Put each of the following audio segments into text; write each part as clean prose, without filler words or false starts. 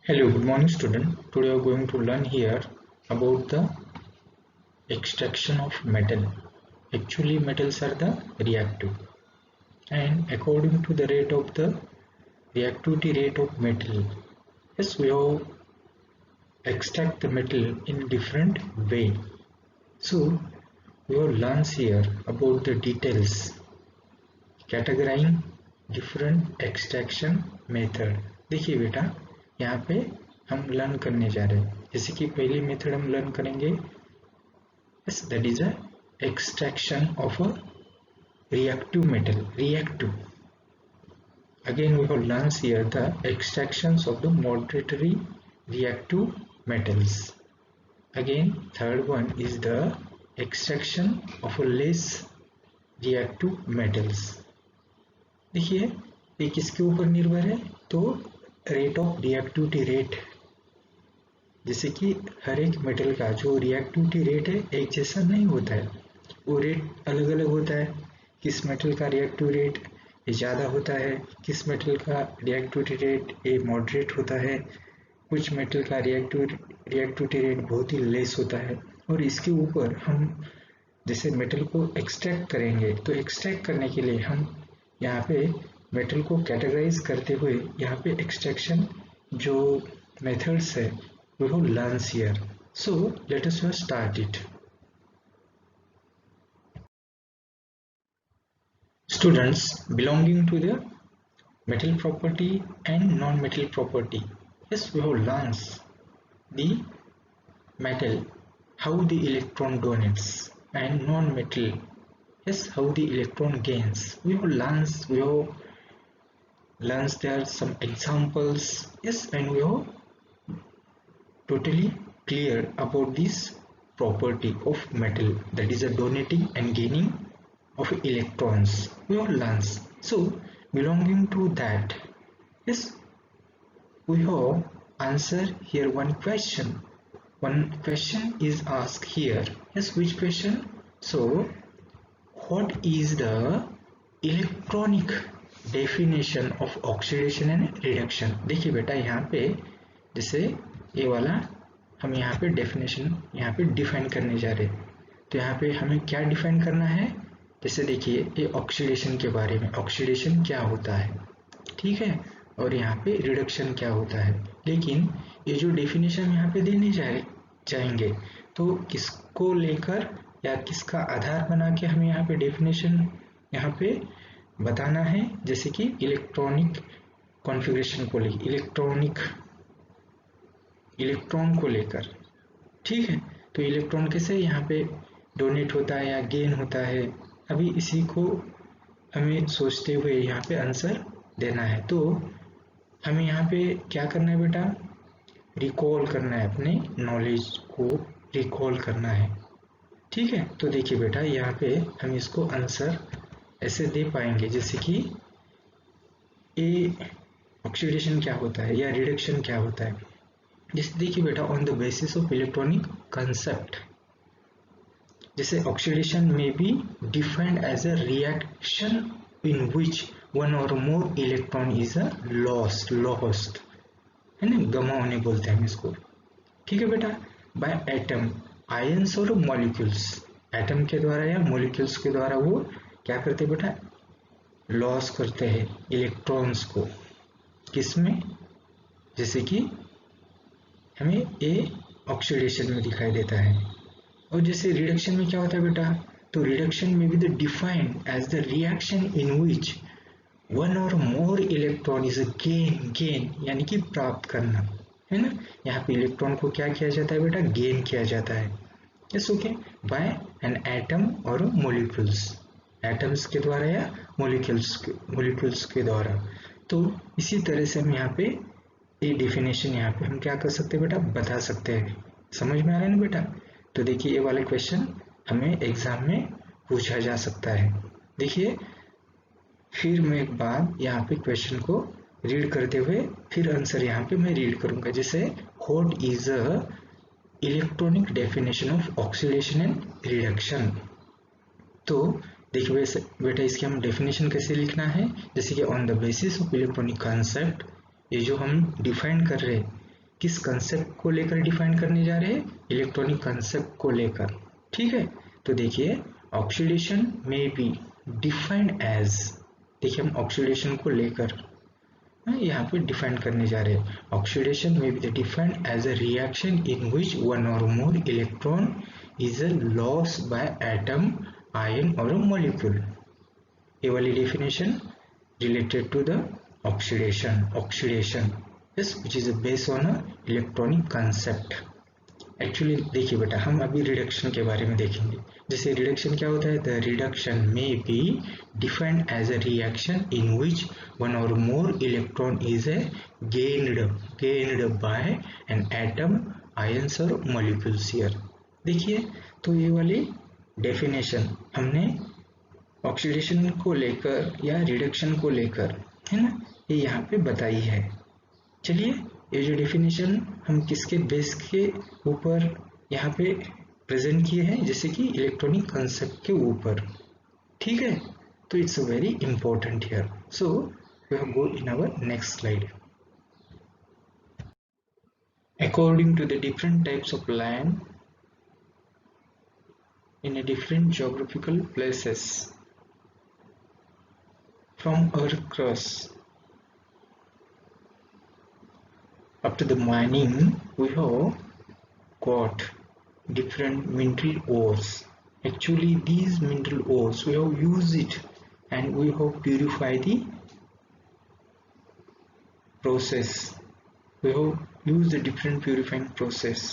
Hello, good morning student. Today we are going to learn here about the extraction of metal. Actually metals are the reactive, and according to the rate of the reactivity rate of metal, yes, we have extract the metal in different way. So we have learned here about the details categorizing different extraction method. देखिए बेटा, यहाँ पे हम learn करने जा रहे हैं। जैसे कि पहली मेथड हम लर्न करेंगे, yes, that is a extraction of a reactive metal. Reactive. Again we have learned here the extractions of the moderately reactive metals. Again third one is the extraction of a less reactive metals. देखिए ये किसके ऊपर निर्भर है, तो rate of reactivity rate. जैसे कि हर एक मेटल का जो रिएक्टिविटी रेट है एक जैसा नहीं होता है, वो रेट अलग अलग होता है। किस मेटल का रिएक्टिव रेट ये ज़्यादा होता है, किस मेटल का रिएक्टिविटी रेट ये मॉडरेट होता है, कुछ मेटल का रिएक्टिविटी रेट बहुत ही लेस होता है। और इसके ऊपर हम जैसे मेटल को एक्सट्रैक्ट करेंगे, तो एक्सट्रैक्ट करने के लिए हम यहाँ पे मेटल को कैटेगराइज करते हुए यहाँ पे एक्सट्रैक्शन जो मेथड्स है we will learn here. So let us first start it. Students belonging to the metal property and non-metal property. Yes, we have learned the metal, how the electron donates, and non-metal, yes, how the electron gains. We have learned there some examples, yes, and we have totally clear about this property of metal, that is a donating and gaining of electrons. We all learn. So belonging to that, yes, we have answer here one question. One question is asked here. Yes, which question? So what is the electronic definition of oxidation and reduction? देखिए बेटा, यहाँ पे जैसे ये वाला हम यहाँ पे डेफिनेशन यहाँ पे डिफाइन करने जा रहे हैं, तो यहाँ पे हमें क्या डिफाइन करना है। जैसे देखिए ये ऑक्सीडेशन के बारे में, ऑक्सीडेशन क्या होता है, ठीक है, और यहाँ पे रिडक्शन क्या होता है। लेकिन ये जो डेफिनेशन यहाँ पे देने जाएंगे, तो किसको लेकर या किसका आधार बना के हमें यहाँ पे डेफिनेशन यहाँ पे बताना है। जैसे कि इलेक्ट्रॉनिक कॉन्फ़िगरेशन को लेकर, इलेक्ट्रॉन को लेकर, ठीक है। तो इलेक्ट्रॉन कैसे यहाँ पे डोनेट होता है या गेन होता है, अभी इसी को हमें सोचते हुए यहाँ पे आंसर देना है। तो हमें यहाँ पे क्या करना है बेटा, रिकॉल करना है, अपने नॉलेज को रिकॉल करना है, ठीक है। तो देखिए बेटा, यहाँ पे हम इसको आंसर ऐसे दे पाएंगे, जैसे कि ए ऑक्सीडेशन क्या होता है या रिडक्शन क्या होता है। जैसे देखिए बेटा, on the basis of electronic concept, जैसे ऑक्सीडेशन में be defined as a reaction in which one or more electron is a lost, है ना, गमा होने बोलते हैं हम इसको, ठीक है बेटा, by atom, ions or molecules, atom के द्वारा या मॉलिक्यूल्स के द्वारा वो क्या करते हैं बेटा, लॉस करते हैं इलेक्ट्रॉन्स को। किसमें, जैसे कि हमें ए ऑक्सीडेशन में दिखाई देता है। और जैसे रिडक्शन में क्या होता है बेटा, तो रिडक्शन में भी the defined as the reaction in which one or more electron is a gain, यानी कि प्राप्त करना, है ना। यहाँ पे इलेक्ट्रॉन को क्या किया जाता है बेटा, गेन किया जाता है, yes, okay, by an atom और मॉलिक्यूल्स, एटम्स के द्वारा या मॉलिक्यूल्स के द्वारा। तो इसी तरह से हम यहाँ पे ये डेफिनेशन यहाँ पे हम क्या कर सकते हैं बेटा, बता सकते हैं। समझ में आ रहा है ना बेटा। तो देखिए ये वाला क्वेश्चन हमें एग्जाम में पूछा जा सकता है। देखिए फिर मैं एक बार यहाँ पे क्वेश्चन को रीड करते हुए फिर आंसर यहाँ पे मैं रीड करूंगा। जैसे what is a electronic definition of oxidation and reduction. तो देखिए बेटा, इसकी हम डेफिनेशन कैसे लिखना है, जैसे कि on the basis of electronic concept, ये जो हम डिफाइन कर रहे हैं किस कंसेप्ट को लेकर डिफाइन करने जा रहे हैं, इलेक्ट्रॉनिक कंसेप्ट को लेकर। ठीक है, तो देखिए ऑक्सीडेशन में बी डिफाइंड एज, देखिए हम ऑक्सीडेशन को लेकर यहाँ पे डिफाइन करने जा रहे हैं। ऑक्सीडेशन में be defined as a reaction in which one or more electron is loss by atom, ion or molecule. ये वाली definition related to the oxidation yes, which is based on a electronic concept। Actually देखिए बेटा, हम अभी reduction के बारे में देखेंगे। जैसे रिडक्शन क्या होता है, द रिडक्शन में be defined as a reaction in which one or more electron is gained by an atom, ions or molecules here. देखिए तो ये वाली डेफिनेशन हमने ऑक्सीडेशन को लेकर या रिडक्शन को लेकर, है ना, ये यहाँ पे बताई है। चलिए ये जो डेफिनेशन हम किसके बेस के ऊपर यहाँ पे प्रेजेंट किए हैं, जैसे कि इलेक्ट्रॉनिक कंसेप्ट के ऊपर। ठीक है, तो it's very important here. So we have go in our next slide. According to the different types of land in a different geographical places from earth crust up to the mining, we have got different mineral ores. Actually these mineral ores we have used it and we have purified the process. We have used the different purifying process,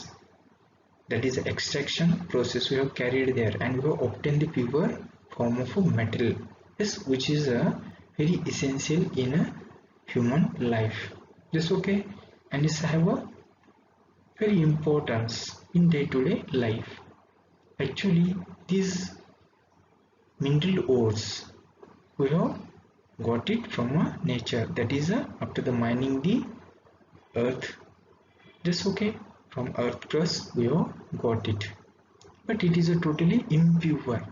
that is the extraction process we have carried there, and we have obtained the pure form of a metal, yes, which is a very essential in a human life. Yes, okay, and it's have a very importance in day-to-day life. Actually these mineral ores we have got it from a nature, that is after the mining the earth. Just okay, from earth crust we have got it, but it is a totally impure।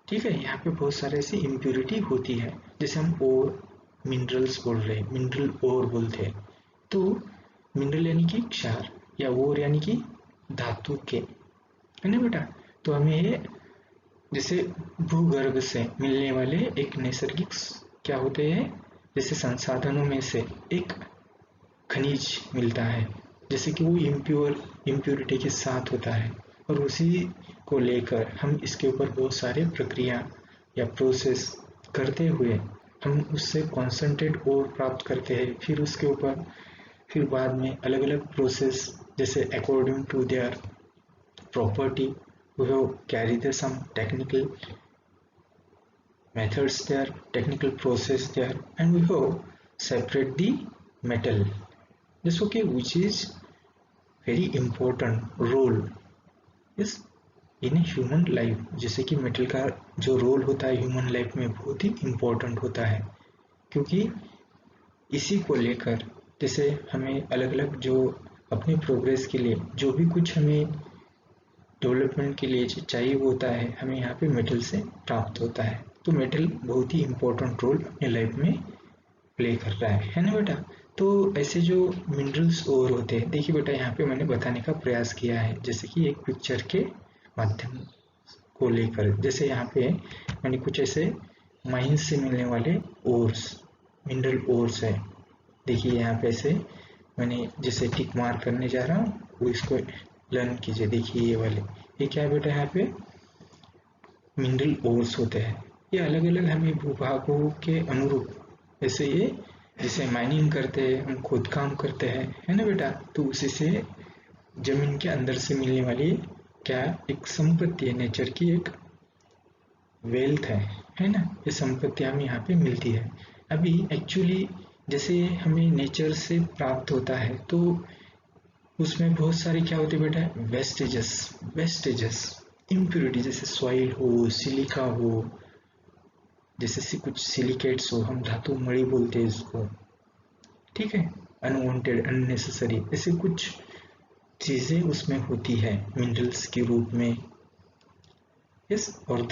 ठीक है, यहाँ पे बहुत सारे ऐसी impurity होती है। जैसे हम ओर मिनरल्स बोल रहे हैं, मिनरल ओर बोलते हैं, तो मिनरल यानी कि क्षार या ओर यानी कि धातु के, है ना बेटा। तो हमें ये जैसे भूगर्भ से मिलने वाले एक नैसर्गिक क्या होते हैं, जैसे संसाधनों में से एक खनिज मिलता है, जैसे कि वो इम्प्योरिटी के साथ होता है, और उसी को लेकर हम इसके ऊपर बहुत सारे प्रक्रिया या प्रोसेस करते हुए हम उससे कॉन्सेंट्रेट और प्राप्त करते हैं। फिर उसके ऊपर फिर बाद में अलग अलग प्रोसेस, जैसे according to their property we have carry the some technical methods there, technical process there, and we have separate the metal, yes, okay, which is very important role is in a human life। जैसे कि metal का जो role होता है human life में बहुत ही important होता है, क्योंकि इसी को लेकर जैसे हमें अलग अलग जो अपनी प्रोग्रेस के लिए जो भी कुछ हमें डेवलपमेंट के लिए चाहिए होता है, हमें यहाँ पे मेटल से प्राप्त होता है। तो मेटल बहुत ही इम्पोर्टेंट रोल अपने लाइफ में प्ले कर रहा है ना बेटा। तो ऐसे जो मिनरल्स और होते हैं, देखिए बेटा यहाँ पे मैंने बताने का प्रयास किया है, जैसे कि एक पिक्चर के माध्यम को लेकर। जैसे यहाँ पे मैंने कुछ ऐसे माइंस से मिलने वाले ओर्स, मिनरल ओर्स है। देखिए यहाँ पे ऐसे मैंने जैसे टिक मार्क करने जा रहा हूँ, वो इसको लर्न कीजिए। देखिए ये वाले, ये क्या है बेटा, यहाँ पे मिनरल ओर्स होते हैं। ये अलग अलग हमें भूभागों के अनुरूप, जैसे ये जैसे माइनिंग करते हैं, हम खुद काम करते हैं, है ना बेटा, तो उसी से जमीन के अंदर से मिलने वाली क्या एक संपत्ति है, नेचर की एक वेल्थ है ना, ये संपत्ति हमें यहाँ पे मिलती है। अभी एक्चुअली जैसे हमें नेचर से प्राप्त होता है, तो उसमें बहुत सारे क्या होते हैं बेटा, वेस्टेजेस इम्प्योरिटी, जैसे सॉइल हो, सिलिका हो, जैसे कुछ सिलिकेट्स हो, हम धातु मणि बोलते हैं इसको, ठीक है, अनवांटेड अननेसेसरी, ऐसे कुछ चीजें उसमें होती है मिनरल्स के रूप में, यस, और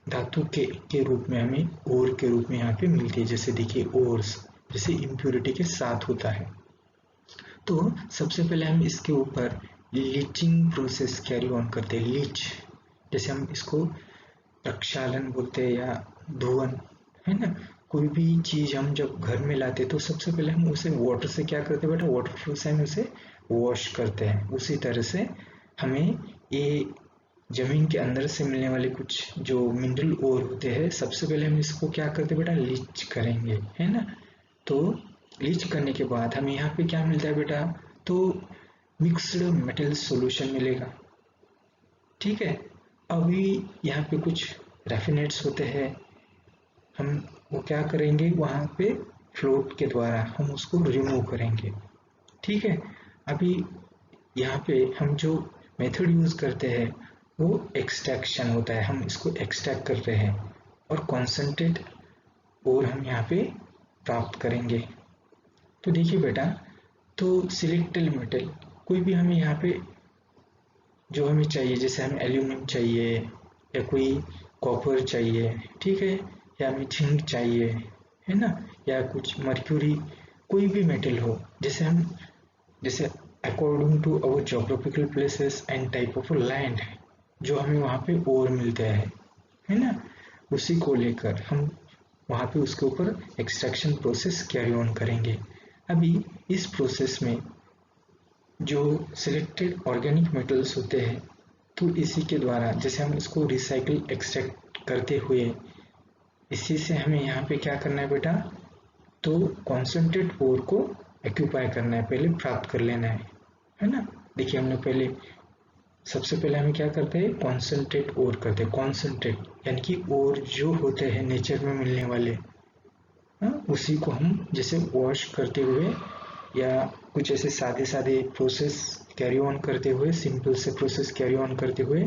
धातु के रूप में हमें ओर के रूप में यहाँ पे मिलती है। जैसे देखिए ओर्स जैसे इम्प्योरिटी के साथ होता है, तो सबसे पहले हम इसके ऊपर लीचिंग प्रोसेस कैरी ऑन करते हैं। लीच जैसे हम इसको प्रक्षालन बोलते हैं या धुवन, है ना। कोई भी चीज हम जब घर में लाते तो सबसे पहले हम उसे वाटर से क्या करते हैं बेटा, वाटर फ्लो से हम उसे वॉश करते हैं। उसी तरह से हमें ये जमीन के अंदर से मिलने वाले कुछ जो मिनरल ओर होते हैं, सबसे पहले हम इसको क्या करते हैं बेटा, लीच करेंगे, है ना। तो लीच करने के बाद हमें यहाँ पे क्या मिलता है बेटा, तो मिक्स्ड मेटल सॉल्यूशन मिलेगा, ठीक है। अभी यहाँ पे कुछ रैफिनेट्स होते हैं, हम वो क्या करेंगे, वहाँ पे फ्लोट के द्वारा हम उसको रिमूव करेंगे, ठीक है। अभी यहाँ पे हम जो मेथड यूज करते हैं वो एक्सट्रैक्शन होता है, हम इसको एक्सट्रैक्ट कर रहे हैं और कॉन्सेंट्रेट और हम यहाँ पे प्राप्त करेंगे। तो देखिए बेटा, तो सिलेक्टेड मेटल कोई भी हमें यहाँ पे जो हमें चाहिए, जैसे हमें एल्यूमिनियम चाहिए या कोई कॉपर चाहिए, ठीक है, या हमें जिंक चाहिए, है ना, या कुछ मर्क्यूरी, कोई भी मेटल हो, जैसे according to our geographical places and type of land जो हमें वहाँ पे और मिलता है ना, उसी को लेकर हम वहाँ पे उसके ऊपर एक्सट्रैक्शन प्रोसेस कैरी ऑन करेंगे। अभी इस प्रोसेस में जो सिलेक्टेड ऑर्गेनिक मेटल्स होते हैं, तो इसी के द्वारा जैसे हम इसको रिसाइकिल एक्सट्रैक्ट करते हुए इसी से हमें यहाँ पे क्या करना है बेटा, तो कॉन्सेंट्रेट ओर को एक्यूपाई करना है, पहले प्राप्त कर लेना है ना। देखिए हमने पहले सबसे पहले हमें क्या करते हैं, कॉन्सेंट्रेट ओर करते हैं। कॉन्सेंट्रेट यानी कि ओर जो होते हैं नेचर में मिलने वाले, उसी को हम जैसे वॉश करते हुए या कुछ ऐसे सादे सादे प्रोसेस कैरी ऑन करते हुए, सिंपल से प्रोसेस कैरी ऑन करते हुए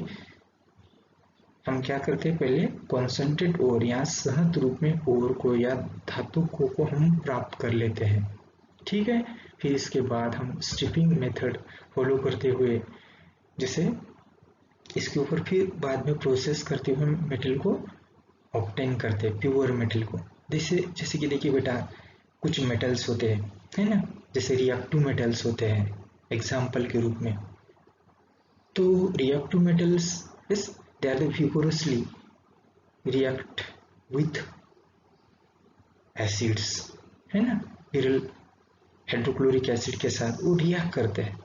हम क्या करते हैं, पहले कॉन्सेंट्रेट ओर या सहज रूप में ओर को या धातु को हम प्राप्त कर लेते हैं, ठीक है। फिर इसके बाद हम स्ट्रिपिंग मेथड फॉलो करते हुए जैसे इसके ऊपर फिर बाद में प्रोसेस करते हुए मेटल को ऑब्टेन करते हैं, प्योर मेटल को। जैसे कि देखिए बेटा, कुछ मेटल्स होते हैं, है ना, जैसे रिएक्टिव मेटल्स होते हैं एग्जाम्पल के रूप में। तो reactive metals is they are vigorously react with acids, है ना, विरल हाइड्रोक्लोरिक एसिड के साथ वो रिएक्ट करते हैं।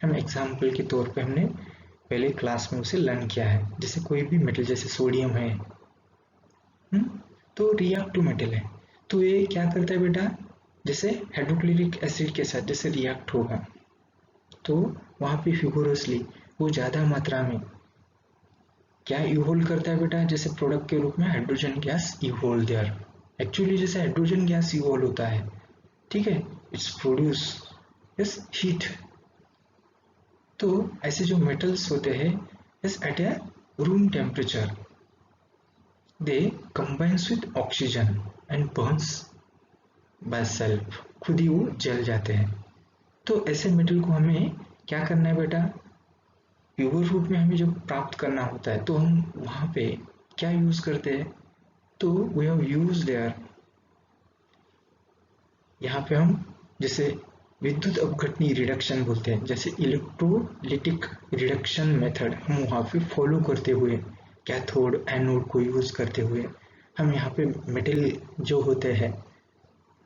हम एग्जाम्पल के तौर पे हमने पहले क्लास में उसे लर्न किया है, जैसे कोई भी मेटल जैसे सोडियम है, तो रिएक्टिव मेटल है, तो ये क्या करता है बेटा, जैसे हाइड्रोक्लोरिक एसिड के साथ जैसे रिएक्ट होगा तो वहां पे फिगोरसली वो ज्यादा मात्रा में क्या इवोल्व करता है बेटा, जैसे प्रोडक्ट के रूप में hydrogen gas evolve there. Actually जैसे हाइड्रोजन गैस इवोल्व होता है, ठीक है, इट्स प्रोड्यूस यस हीट। तो ऐसे जो मेटल्स होते हैं is at a room temperature they combines with oxygen and burns by self, खुद ही वो जल जाते हैं। तो ऐसे मेटल को हमें क्या करना है बेटा, प्योर रूप में हमें जब प्राप्त करना होता है तो हम वहां पे क्या यूज करते हैं, तो वी हैव यूज देयर, यहाँ पे हम जैसे विद्युत अपघटनी रिडक्शन बोलते हैं, जैसे इलेक्ट्रोलिटिक रिडक्शन मेथड हम वहाँ पे फॉलो करते हुए कैथोड एनोड को यूज करते हुए हम यहाँ पे मेटल जो होते हैं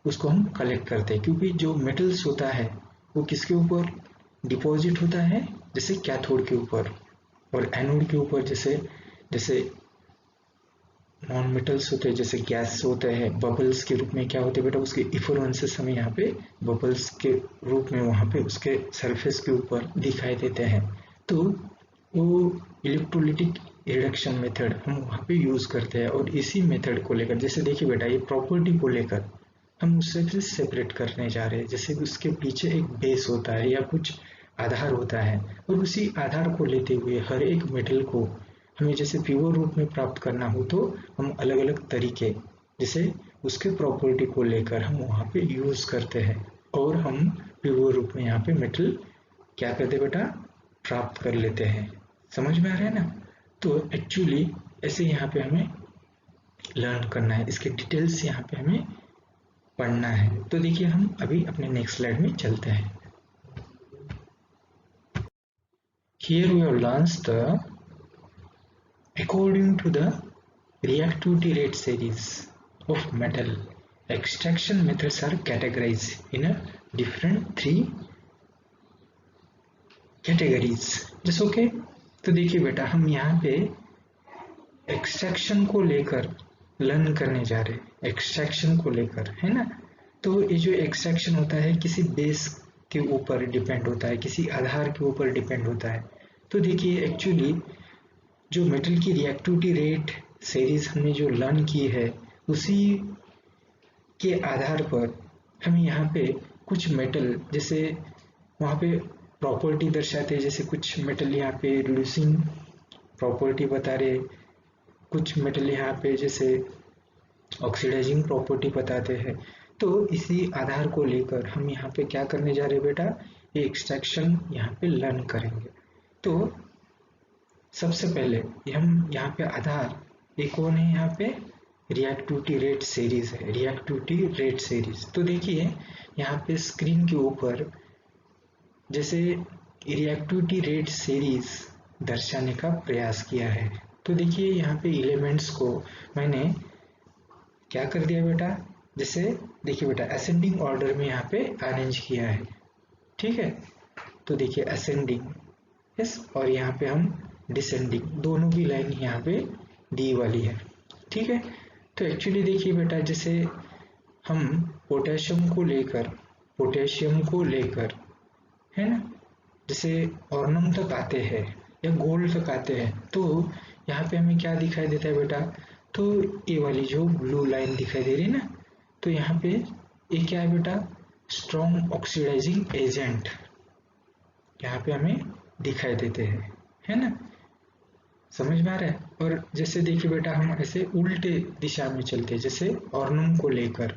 उसको हम कलेक्ट करते हैं। क्योंकि जो मेटल्स होता है वो किसके ऊपर डिपॉजिट होता है, जैसे कैथोड के ऊपर, और एनोड के ऊपर जैसे जैसे नॉन मेटल्स होते हैं, जैसे गैस होते हैं, बबल्स के रूप में क्या होते हैं बेटा, उसके इफ्लोरेंसेस हमें यहाँ पे बबल्स के रूप में वहाँ पे उसके सरफेस के ऊपर दिखाई देते हैं। तो वो इलेक्ट्रोलिटिक रिडक्शन मेथड हम वहाँ पे यूज करते हैं। और इसी मेथड को लेकर जैसे देखिए बेटा, ये प्रॉपर्टी को लेकर हम उससे फिर सेपरेट करने जा रहे हैं, जैसे उसके पीछे एक बेस होता है या कुछ आधार होता है, और उसी आधार को लेते हुए हर एक मेटल को हमें जैसे प्योर रूप में प्राप्त करना हो तो हम अलग अलग तरीके जैसे उसके प्रॉपर्टी को लेकर हम वहाँ पे यूज करते हैं और हम प्योर रूप में यहाँ पे मेटल क्या करते बेटा, प्राप्त कर लेते हैं। समझ में आ रहा है ना। तो एक्चुअली ऐसे यहाँ पे हमें लर्न करना है, इसके डिटेल्स यहाँ पे हमें पढ़ना है। तो देखिए हम अभी अपने नेक्स्ट स्लाइड में चलते हैं। Here we have launched the according to the reactivity rate series of metal. Extraction methods are categorized in a different 3 categories जैसे ओके। तो देखिए बेटा हम यहाँ पे एक्सट्रैक्शन को लेकर लर्न करने जा रहे हैं, एक्सट्रैक्शन को लेकर, है ना। तो ये जो एक्सट्रैक्शन होता है किसी बेस के ऊपर डिपेंड होता है, किसी आधार के ऊपर डिपेंड होता है। तो देखिए एक्चुअली जो मेटल की रिएक्टिविटी रेट सीरीज हमने जो लर्न की है उसी के आधार पर हम यहाँ पे कुछ मेटल जैसे वहाँ पे प्रॉपर्टी दर्शाते हैं, जैसे कुछ मेटल यहाँ पे रिड्यूसिंग प्रॉपर्टी बता रहे, कुछ मेटल यहाँ पे जैसे ऑक्सीडाइजिंग प्रॉपर्टी बताते हैं। तो इसी आधार को लेकर हम यहाँ पे क्या करने जा रहे हैं बेटा, ये एक्सट्रैक्शन यहाँ पे लर्न करेंगे। तो सबसे पहले हम यहाँ पे आधार एक कौन है, यहाँ पे रिएक्टिविटी रेट सीरीज है, रिएक्टिविटी रेट सीरीज। तो देखिए यहाँ पे स्क्रीन के ऊपर जैसे रिएक्टिविटी रेट सीरीज दर्शाने का प्रयास किया है। तो देखिए यहाँ पे एलिमेंट्स को मैंने क्या कर दिया बेटा, जैसे देखिए बेटा असेंडिंग ऑर्डर में यहाँ पे अरेंज किया है, ठीक है। तो देखिए असेंडिंग यस, और यहाँ पे हम डिसेंडिंग, दोनों की लाइन यहाँ पे दी वाली है, ठीक है। तो एक्चुअली देखिए बेटा जैसे हम पोटेशियम को लेकर है ना, जैसे ऑर्नम तक आते हैं या गोल्ड तक आते हैं, तो यहाँ पे हमें क्या दिखाई देता है बेटा, तो ये वाली जो ब्लू लाइन दिखाई दे रही है ना, तो यहाँ पे ये क्या है बेटा, स्ट्रॉन्ग ऑक्सीडाइजिंग एजेंट यहाँ पे हमें दिखाई देते हैं, है ना, समझ में आ रहा है। और जैसे देखिए बेटा हम ऐसे उल्टे दिशा में चलते हैं, जैसे ऑर्नम को लेकर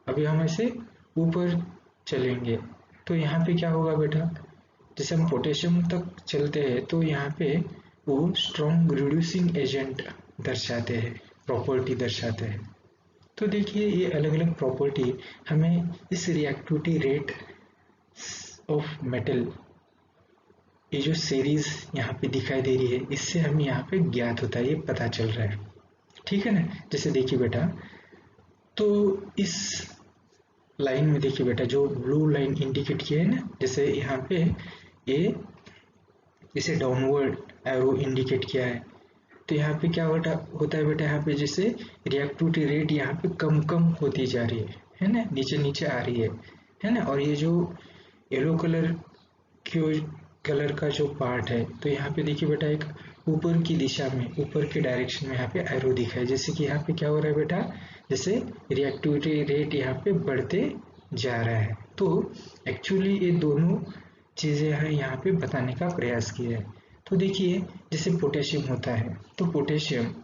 अभी हम ऐसे ऊपर चलेंगे, तो यहाँ पे क्या होगा बेटा, जैसे हम पोटेशियम तक चलते हैं तो यहाँ पे वो स्ट्रॉन्ग रिड्यूसिंग एजेंट दर्शाते हैं, प्रॉपर्टी दर्शाते हैं। तो देखिए ये अलग अलग प्रॉपर्टी हमें इस रिएक्टिविटी रेट ऑफ मेटल, ये जो सीरीज यहाँ पे दिखाई दे रही है, इससे हमें यहाँ पे ज्ञात होता है, ये पता चल रहा है, ठीक है ना। जैसे देखिए बेटा तो इस लाइन में देखिए बेटा जो ब्लू लाइन इंडिकेट किया है ना, जैसे यहाँ पे ये इसे डाउनवर्ड एरो इंडिकेट किया है, तो यहाँ पे क्या होता है बेटा, यहाँ पे जैसे रिएक्टिविटी रेट यहाँ पे कम होती जा रही है ना, नीचे आ रही है ना। और ये जो येलो कलर का जो पार्ट है, तो यहाँ पे देखिए बेटा एक ऊपर की दिशा में, ऊपर के डायरेक्शन में यहाँ पे एरो दिखा है, जैसे कि यहाँ पे क्या हो रहा है बेटा, जैसे रिएक्टिविटी रेट यहाँ पे बढ़ते जा रहा है। तो एक्चुअली ये दोनों चीजें हैं यहाँ पे बताने का प्रयास किया है। तो देखिए जैसे पोटेशियम होता है, तो पोटेशियम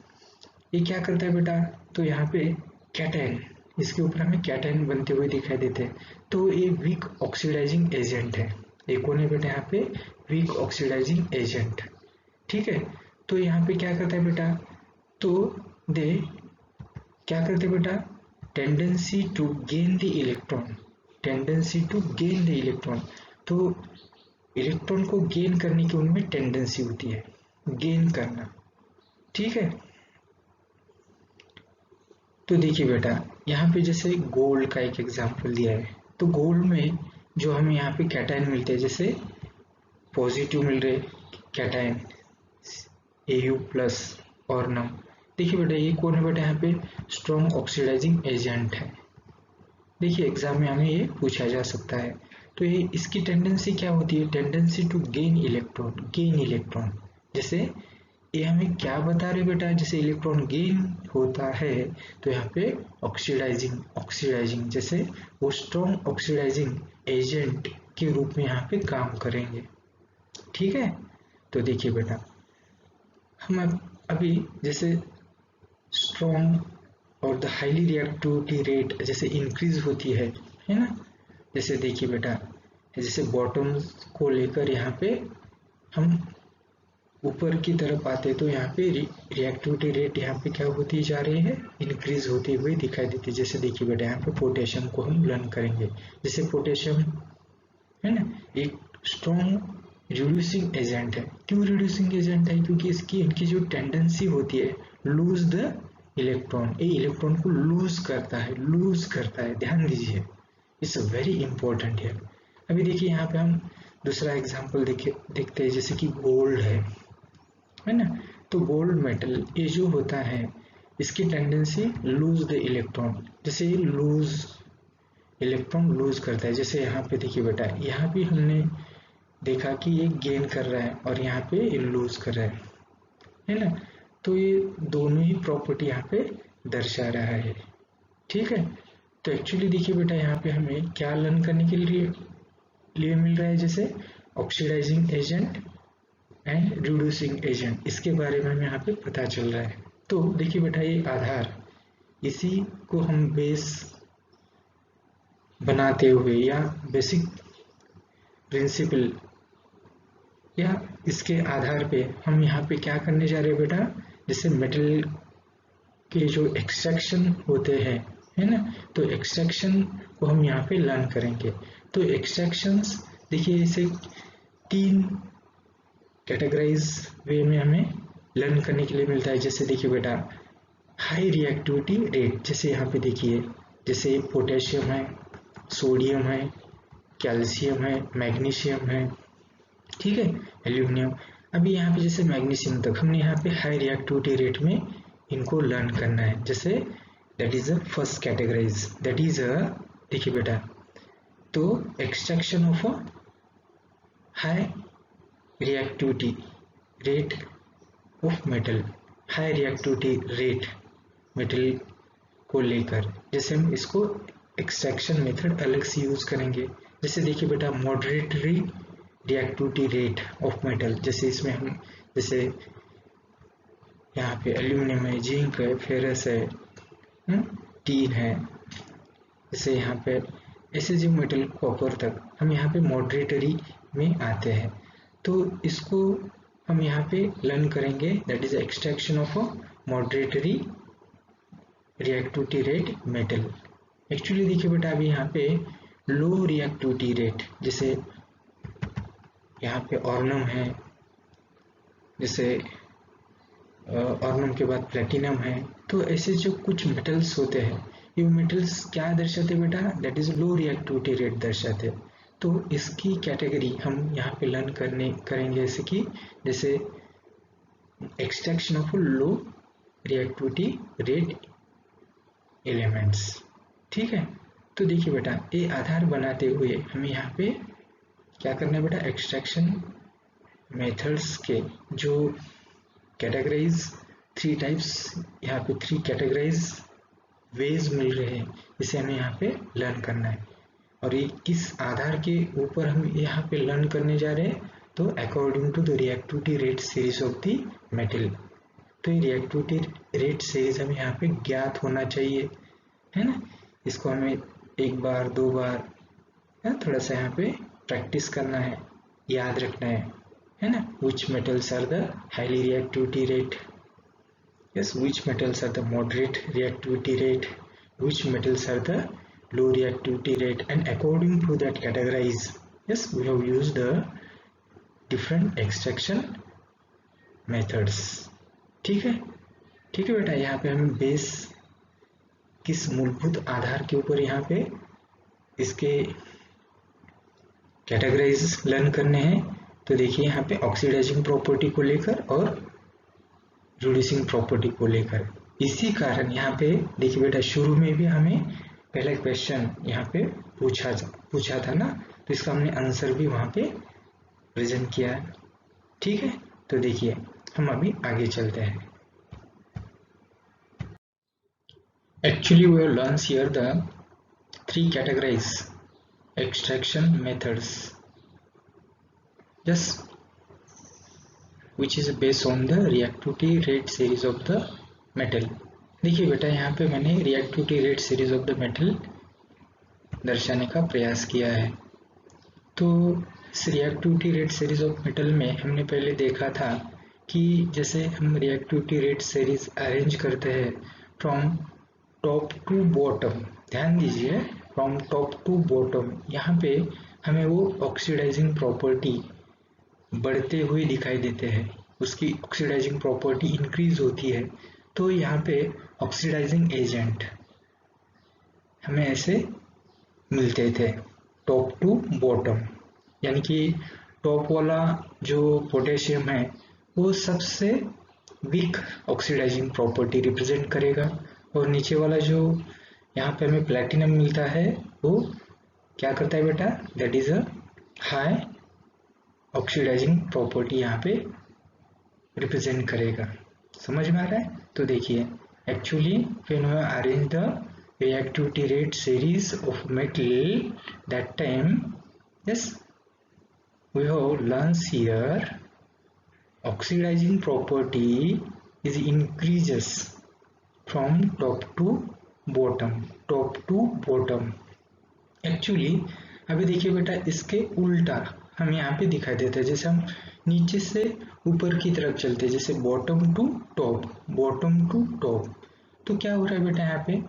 ये क्या करता है बेटा, तो यहाँ पे कैटायन, इसके ऊपर हमें कैटायन बनते हुए दिखाई देते हैं, तो ये वीक ऑक्सीडाइजिंग एजेंट है, एक कौन है बेटा यहाँ पे, वीक ऑक्सीडाइजिंग एजेंट, ठीक है। तो यहाँ पे क्या करता है बेटा, तो दे क्या करते बेटा, tendency to gain the electron, tendency to gain the electron, तो इलेक्ट्रॉन को गेन करने की उनमें टेंडेंसी होती है, गेन करना, ठीक है। तो देखिए बेटा यहाँ पे जैसे गोल्ड का एक एग्जांपल दिया है, तो गोल्ड में जो हमें यहाँ पे कैटायन मिलते हैं, जैसे पॉजिटिव मिल रहे कैटायन Au+ ऑर्नम, देखिए बेटा ये कौन है बेटा, यहाँ पे स्ट्रॉन्ग ऑक्सीडाइजिंग एजेंट है, देखिए एग्जाम में हमें ये पूछा जा सकता है। तो ये इसकी टेंडेंसी क्या होती है, टेंडेंसी टू गेन इलेक्ट्रॉन, जैसे ये हमें क्या बता रहे बेटा, जैसे इलेक्ट्रॉन गेन होता है तो यहाँ पे ऑक्सीडाइजिंग जैसे वो स्ट्रॉन्ग ऑक्सीडाइजिंग एजेंट के रूप में यहाँ पे काम करेंगे, ठीक है। तो देखिए बेटा हम अभी जैसे स्ट्रॉन्ग और द हाईली रिएक्टिविटी रेट जैसे इंक्रीज होती है ना, जैसे देखिए बेटा जैसे बॉटम को लेकर यहाँ पे हम ऊपर की तरफ आते तो यहाँ पे रिएक्टिविटी रेट यहाँ पे क्या होती जा रही है, इंक्रीज होती हुई दिखाई देती है। जैसे देखिए बेटा यहाँ पे पोटेशियम को हम लर्न करेंगे, जैसे पोटेशियम है ना एक स्ट्रॉन्ग रिड्यूसिंग एजेंट है। क्यों रिड्यूसिंग एजेंट है? क्योंकि इनकी जो टेंडेंसी होती है लूज द इलेक्ट्रॉन, ये इलेक्ट्रॉन को लूज करता है, ध्यान दीजिए, इट्स वेरी इंपॉर्टेंट है। अभी देखिए यहाँ पे हम दूसरा एग्जांपल देखते हैं, जैसे कि गोल्ड है ना। तो गोल्ड मेटल ये जो होता है इसकी टेंडेंसी लूज द इलेक्ट्रॉन, जैसे इलेक्ट्रॉन लूज करता है। जैसे यहाँ पे देखिए बेटा, यहाँ भी हमने देखा कि ये गेन कर रहा है और यहाँ पे ये लूज कर रहा है ना। तो ये दोनों ही प्रॉपर्टी यहाँ पे दर्शा रहा है, ठीक है। तो एक्चुअली देखिए बेटा, यहाँ पे हमें क्या लर्न करने के लिए मिल रहा है, जैसे oxidising agent and reducing agent, इसके बारे में हमें यहाँ पे पता चल रहा है। तो देखिए बेटा, ये आधार, इसी को हम बेस बनाते हुए या बेसिक प्रिंसिपल या इसके आधार पे हम यहाँ पे क्या करने जा रहे हैं बेटा, जैसे मेटल के जो एक्सट्रैक्शन होते हैं, है ना, तो एक्सट्रैक्शन को हम यहाँ पे लर्न करेंगे। तो एक्सट्रैक्शंस देखिए इसे 3 कैटेगराइज वे में हमें लर्न करने के लिए मिलता है। जैसे देखिए बेटा, हाई रिएक्टिविटी रेट, जैसे यहाँ पे देखिए, जैसे पोटेशियम है, सोडियम है, कैल्शियम है, मैग्नीशियम है, ठीक है, एल्यूमिनियम। अभी यहाँ पे जैसे मैग्नीशियम तक हमने यहाँ पे हाई रिएक्टिविटी रेट में इनको लर्न करना है। जैसे that is a first categorise, that is a, देखिए बेटा, तो extraction of a high reactivity rate of metal, high reactivity rate metal को लेकर, जैसे हम इसको एक्सट्रैक्शन मेथड अलग से यूज करेंगे। जैसे देखिए बेटा, मॉडरेटरी रिएक्टिविटी रेट ऑफ मेटल, जैसे इसमें हम, जैसे यहाँ पे एल्यूमिनियम है, जिंक है, फेरस है, टीन है, जैसे यहाँ पे ऐसे जो मेटल कॉपर तक हम यहाँ पे मॉडरेटरी में आते हैं। तो इसको हम यहाँ पे लर्न करेंगे, that is extraction of a moderately reactivity rate metal. Actually देखिए बेटा, अभी यहाँ पे लो रिएक्टिविटी रेट, जैसे यहाँ पे ऑर्नम है, जैसे ऑर्नम के बाद प्लेटिनम है, तो ऐसे जो कुछ मेटल्स होते हैं, ये मेटल्स क्या दर्शाते हैं बेटा, that is low reactivity rate दर्शाते हैं। तो इसकी कैटेगरी हम यहाँ पे लर्न करेंगे, जैसे कि जैसे extraction of low reactivity rate elements, ठीक है। तो देखिए बेटा, ये आधार बनाते हुए हमें यहाँ पे क्या करना है बेटा, एक्सट्रैक्शन मेथड्स के जो कैटेगराइज 3 टाइप्स, यहाँ पे 3 कैटेगराइज वेज मिल रहे हैं, इसे हमें यहाँ पे लर्न करना है। और ये किस आधार के ऊपर हम यहाँ पे लर्न करने जा रहे हैं, तो according to the reactivity rate series of the metal. तो ये रिएक्टिविटी रेट सीरीज हमें यहाँ पे ज्ञात होना चाहिए, है ना। इसको हमें 1 बार 2 बार थोड़ा सा यहाँ पे प्रैक्टिस करना है, याद रखना है ना। Which metals are the highly reactivity rate, yes, which metals are the moderate reactivity rate, which metals are the low reactivity rate, and according to that categorize, yes, we have used the different extraction methods, ठीक है बेटा। यहाँ पे हम base किस मूलभूत आधार के ऊपर यहाँ पे इसके कैटेगराइज लर्न करने हैं, तो देखिए यहाँ पे ऑक्सीडाइजिंग प्रॉपर्टी को लेकर और रिड्यूसिंग प्रॉपर्टी को लेकर। इसी कारण यहाँ पे देखिए बेटा, शुरू में भी हमें पहला क्वेश्चन यहाँ पे पूछा था ना, तो इसका हमने आंसर भी वहाँ पे प्रेजेंट किया है, ठीक है। तो देखिए हम अभी आगे चलते हैं। Actually we learn here the 3 categorise extraction methods, just which is based on the reactivity rate series of the metal। देखिए बेटा, यहाँ पे मैंने reactivity rate series of the metal दर्शाने का प्रयास किया है। तो इस reactivity rate series of metal में हमने पहले देखा था कि जैसे हम reactivity rate series अरेंज करते हैं from top to bottom, ध्यान दीजिए, from top to bottom, यहाँ पे हमें वो ऑक्सीडाइजिंग प्रॉपर्टी बढ़ते हुए दिखाई देते हैं, उसकी ऑक्सीडाइजिंग प्रॉपर्टी इंक्रीज होती है, तो यहाँ पे ऑक्सीडाइजिंग एजेंट हमें ऐसे मिलते थे टॉप टू बॉटम। यानी कि टॉप वाला जो पोटेशियम है वो सबसे वीक ऑक्सीडाइजिंग प्रॉपर्टी रिप्रेजेंट करेगा, और नीचे वाला जो यहाँ पे हमें प्लेटिनम मिलता है वो क्या करता है बेटा, that is a high oxidising property यहाँ पे रिप्रेजेंट करेगा। समझ में आ रहा है? तो देखिए actually when we arrange the reactivity rate series of metal, that time, yes, we have learned here oxidizing property is increases from top to bottom। Actually अभी देखिए बेटा इसके उल्टा हम यहाँ पे दिखाई देता है, जैसे हम नीचे से ऊपर की तरफ चलते हैं, जैसे बॉटम टू टॉप, तो क्या हो रहा है बेटा यहाँ पे,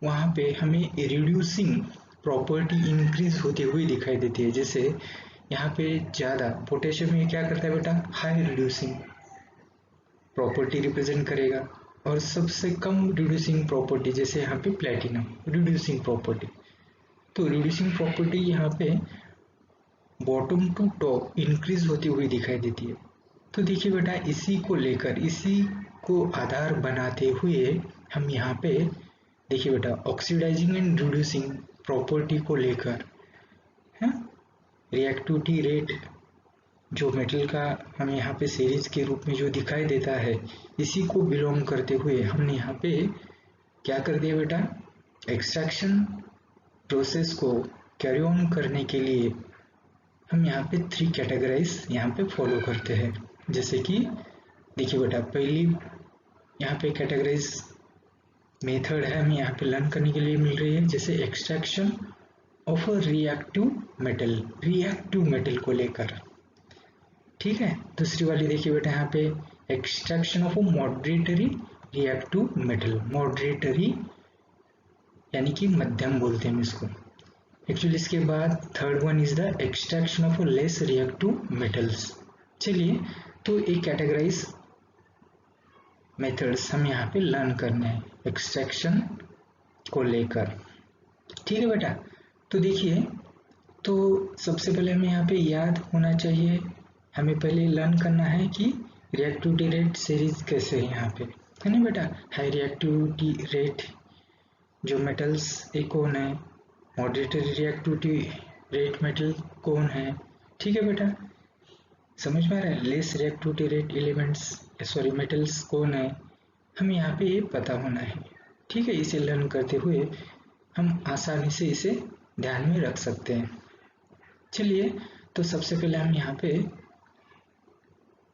वहाँ पे हमें रिड्यूसिंग प्रॉपर्टी इंक्रीज होती हुई दिखाई देती है। जैसे यहाँ पे ज़्यादा पोटेशियम में क्या करता है बेटा, हाई रिड्यूसिंग प्रॉपर्टी रिप्रेजेंट करेगा, और सबसे कम रिड्यूसिंग प्रॉपर्टी जैसे यहाँ पे प्लेटिनम रिड्यूसिंग प्रॉपर्टी। तो रिड्यूसिंग प्रॉपर्टी यहाँ पे बॉटम टू टॉप इंक्रीज होती हुई दिखाई देती है। तो देखिए बेटा इसी को लेकर, इसी को आधार बनाते हुए हम यहाँ पे देखिए बेटा ऑक्सीडाइजिंग एंड रिड्यूसिंग प्रॉपर्टी को लेकर है रिएक्टिविटी रेट जो मेटल का हमें यहाँ पे सीरीज के रूप में जो दिखाई देता है, इसी को बिलोंग करते हुए हमने यहाँ पे क्या कर दिया बेटा, एक्सट्रैक्शन प्रोसेस को कैरी ऑन करने के लिए हम यहाँ पे 3 कैटेगराइज यहाँ पे फॉलो करते हैं। जैसे कि देखिए बेटा पहली यहाँ पे कैटेगराइज मेथड है हमें यहाँ पे लर्न करने के लिए मिल रही है, जैसे extraction of a reactive metal को लेकर। ठीक है, दूसरी वाली देखिए बेटा यहाँ पे extraction of a moderately reactive metal, moderately यानी कि मध्यम बोलते हैं हम इसको। एक्चुअली इसके बाद third one is the extraction of less reactive metals. चलिए तो एक कैटेगराइज मेथड्स हम यहाँ पे लर्न करने हैं एक्सट्रैक्शन को लेकर। ठीक है बेटा, तो देखिए तो सबसे पहले हमें यहाँ पे याद होना चाहिए, हमें पहले लर्न करना है कि रिएक्टिविटी रेट सीरीज कैसे है यहाँ पे, है ना बेटा। हाई रिएक्टिविटी रेट जो मेटल्स एक कौन है, मॉडरेटरी रिएक्टिविटी रेट मेटल कौन है। ठीक है बेटा, समझ में आ रहा है। Less reactivity rate elements metals कौन है, हमें यहाँ पे ये पता होना है। ठीक है, इसे लर्न करते हुए हम आसानी से इसे ध्यान में रख सकते हैं। चलिए तो सबसे पहले हम यहाँ पे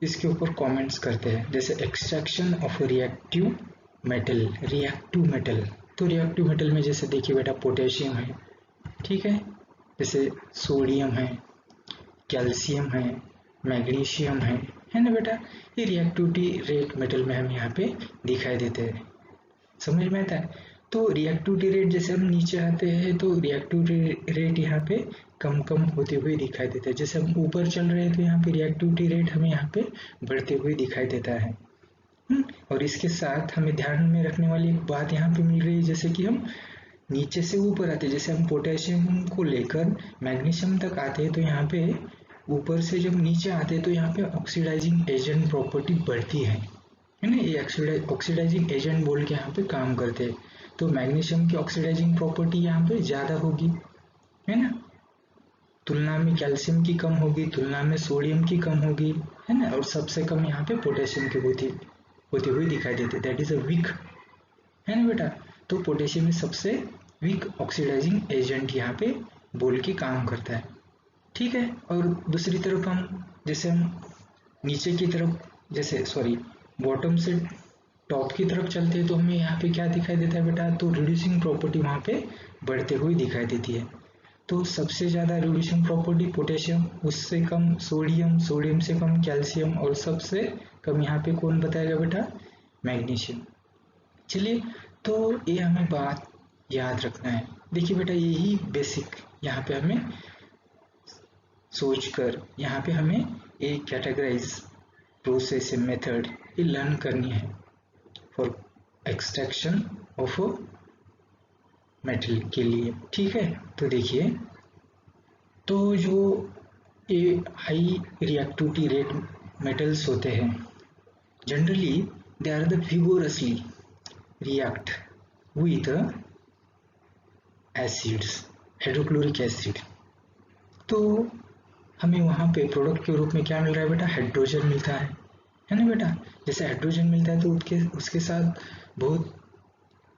इसके ऊपर कमेंट्स करते हैं, जैसे एक्सट्रैक्शन ऑफ रिएक्टिव मेटल। तो रिएक्टिव मेटल में जैसे देखिए बेटा पोटेशियम है, ठीक है, जैसे सोडियम है, कैल्शियम है, मैग्नीशियम है ना बेटा। ये रिएक्टिविटी रेट मेटल में हम यहाँ पे दिखाई देते हैं। समझ में आता है। तो रिएक्टिविटी रेट जैसे हम नीचे आते हैं तो रिएक्टिविटी रेट यहाँ पे कम होते हुए दिखाई देता है। जैसे हम ऊपर चल रहे हैं तो यहाँ पे रिएक्टिविटी रेट हमें यहाँ पे बढ़ते हुए दिखाई देता है। और इसके साथ हमें ध्यान में रखने वाली एक बात यहाँ पे मिल रही है, जैसे कि हम नीचे से ऊपर आते हैं, जैसे हम पोटेशियम को लेकर मैग्नीशियम तक आते हैं तो यहाँ पे ऊपर से जब नीचे आते हैं तो यहाँ पे ऑक्सीडाइजिंग एजेंट प्रॉपर्टी बढ़ती है ना। ये ऑक्सीडाइजिंग एजेंट बोल के यहाँ पे काम करते हैं। तो मैग्नीशियम की ऑक्सीडाइजिंग प्रॉपर्टी यहाँ पे ज़्यादा होगी, है ना, तुलना में कैल्शियम की कम होगी, तुलना में सोडियम की कम होगी, है ना, और सबसे कम यहाँ पे पोटेशियम की होती हुई दिखाई देती है। दैट इज अ वीक, है ना बेटा। तो पोटेशियम में सबसे वीक ऑक्सीडाइजिंग एजेंट यहाँ पे बोल के काम करता है। ठीक है, और दूसरी तरफ हम जैसे हम नीचे की तरफ जैसे बॉटम से टॉप की तरफ चलते हैं तो हमें यहाँ पे क्या दिखाई देता है बेटा, तो रिड्यूसिंग प्रॉपर्टी वहाँ पे बढ़ते हुए दिखाई देती है। तो सबसे ज़्यादा रिड्यूसिंग प्रॉपर्टी पोटेशियम, उससे कम सोडियम से कम कैल्शियम, और सबसे कम यहाँ पे कौन बताएगा बेटा, मैग्नीशियम। चलिए तो ये हमें बात याद रखना है। देखिए बेटा यही बेसिक यहाँ पे हमें सोचकर यहाँ पे हमें एक कैटेगराइज प्रोसेस मेथड ये लर्न करनी है फॉर एक्सट्रैक्शन ऑफ मेटल के लिए। ठीक है, तो देखिए, तो जो ये हाई रिएक्टिविटी रेट मेटल्स होते हैं generally they are the vigorously react with acids, hydrochloric acid. तो हमें वहाँ पे प्रोडक्ट के रूप में क्या मिल रहा है बेटा, हाइड्रोजन मिलता है ना बेटा। जैसे हाइड्रोजन मिलता है तो उसके साथ बहुत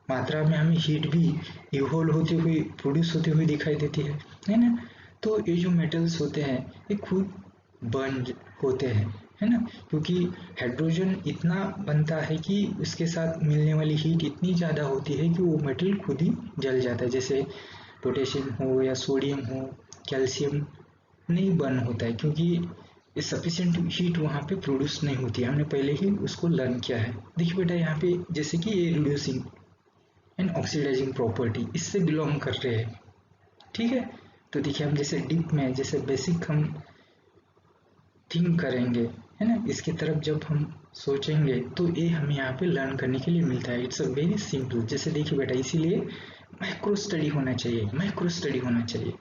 मात्रा में हमें हीट भी इवोल्व होती हुई, प्रोड्यूस होती हुई दिखाई देती है ना। तो ये जो मेटल्स होते हैं ये खुद बर्न होते हैं, है ना, क्योंकि हाइड्रोजन इतना बनता है कि उसके साथ मिलने वाली हीट इतनी ज़्यादा होती है कि वो मेटल खुद ही जल जाता है। जैसे पोटेशियम हो या सोडियम हो, कैल्शियम नहीं बर्न होता है क्योंकि सफिशिएंट हीट वहाँ पे प्रोड्यूस नहीं होती है। हमने पहले ही उसको लर्न किया है। देखिए बेटा, यहाँ पे जैसे कि ये रिड्यूसिंग एंड ऑक्सीडाइजिंग प्रॉपर्टी इससे बिलोंग कर रहे हैं। ठीक है, तो देखिए हम जैसे डीप में जैसे बेसिक हम थिंक करेंगे, है ना, इसकी तरफ जब हम सोचेंगे तो ये हमें यहाँ पे लर्न करने के लिए मिलता है। It's a very simple. जैसे देखिए बेटा, इसीलिए माइक्रो स्टडी होना चाहिए, माइक्रो स्टडी होना चाहिए,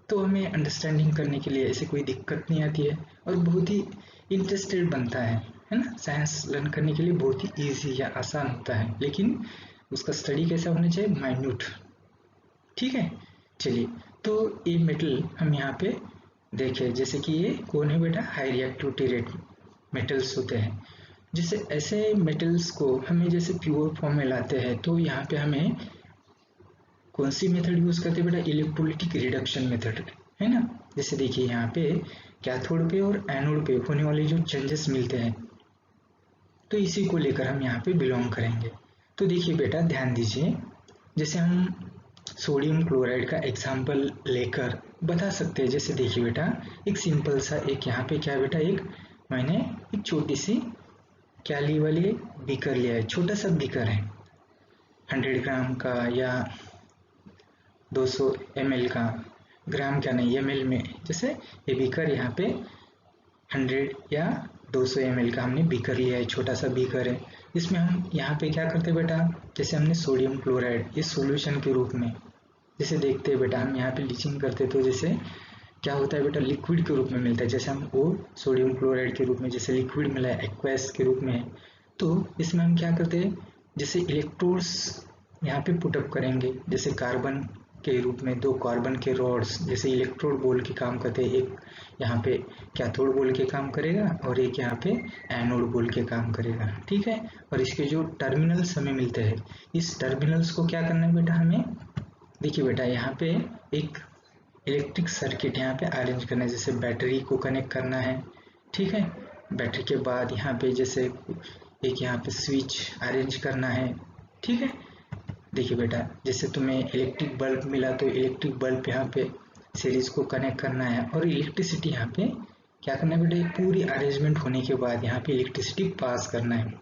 तो हमें अंडरस्टैंडिंग करने के लिए ऐसे कोई दिक्कत नहीं आती है और बहुत ही इंटरेस्टेड बनता है ना। साइंस लर्न करने के लिए बहुत ही ईजी या आसान होता है, लेकिन उसका स्टडी कैसा होना चाहिए, माइन्यूट। ठीक है, चलिए, तो ये मेटल हम यहाँ पे देखें, जैसे कि ये कौन है बेटा, हाई रिएक्टिविटी रेट मेटल्स होते हैं। जैसे ऐसे मेटल्स को हमें जैसे प्योर फॉर्म में लाते हैं तो यहाँ पे हमें कौन सी मेथड यूज करते हैं बेटा, इलेक्ट्रोलिटिक रिडक्शन मेथड, है ना। जैसे देखिए यहाँ पे कैथोड पे और एनोड पे होने वाले जो चेंजेस मिलते हैं तो इसी को लेकर हम यहाँ पे बिलोंग करेंगे। तो देखिए बेटा, ध्यान दीजिए, जैसे हम सोडियम क्लोराइड का एग्जाम्पल लेकर बता सकते हैं। जैसे देखिए बेटा, एक सिंपल सा एक यहाँ पे क्या बेटा, मैंने एक छोटी सी क्या ली वाली बीकर लिया है, छोटा सा बीकर है 100 ग्राम का या 200 ml का, ग्राम क्या नहीं ml में। जैसे ये बीकर यहाँ पे 100 या 200 ml का हमने बीकर लिया है, छोटा सा बीकर है, जिसमें हम यहाँ पे क्या करते हैं बेटा, जैसे हमने सोडियम क्लोराइड इस सॉल्यूशन के रूप में जैसे देखते हैं बेटा, हम यहाँ पे लीचिंग करते तो जैसे क्या होता है बेटा, लिक्विड के रूप में मिलता है। जैसे हमको सोडियम क्लोराइड के रूप में जैसे लिक्विड मिला है, एक्वास के रूप में, तो इसमें हम क्या करते हैं, जैसे इलेक्ट्रोड्स यहाँ पे पुटअप करेंगे, जैसे कार्बन के रूप में 2 कार्बन के रॉड्स जैसे इलेक्ट्रोड बोल के काम करते हैं, एक यहाँ पे कैथोड बोल के काम करेगा और एक यहाँ पे एनोड बोल के काम करेगा। ठीक है, और इसके जो टर्मिनल्स हमें मिलते हैं, इस टर्मिनल्स को क्या करना है बेटा, हमें देखिए बेटा यहाँ पे एक इलेक्ट्रिक सर्किट यहाँ पे अरेंज करना है, जैसे बैटरी को कनेक्ट करना है। ठीक है, बैटरी के बाद यहाँ पे जैसे एक यहाँ पे स्विच अरेंज करना है। ठीक है, देखिए बेटा, जैसे तुम्हें इलेक्ट्रिक बल्ब मिला तो इलेक्ट्रिक बल्ब यहाँ पे सीरीज को कनेक्ट करना है और इलेक्ट्रिसिटी यहाँ पे क्या करना है बेटा, पूरी अरेंजमेंट होने के बाद यहाँ पे इलेक्ट्रिसिटी पास करना है।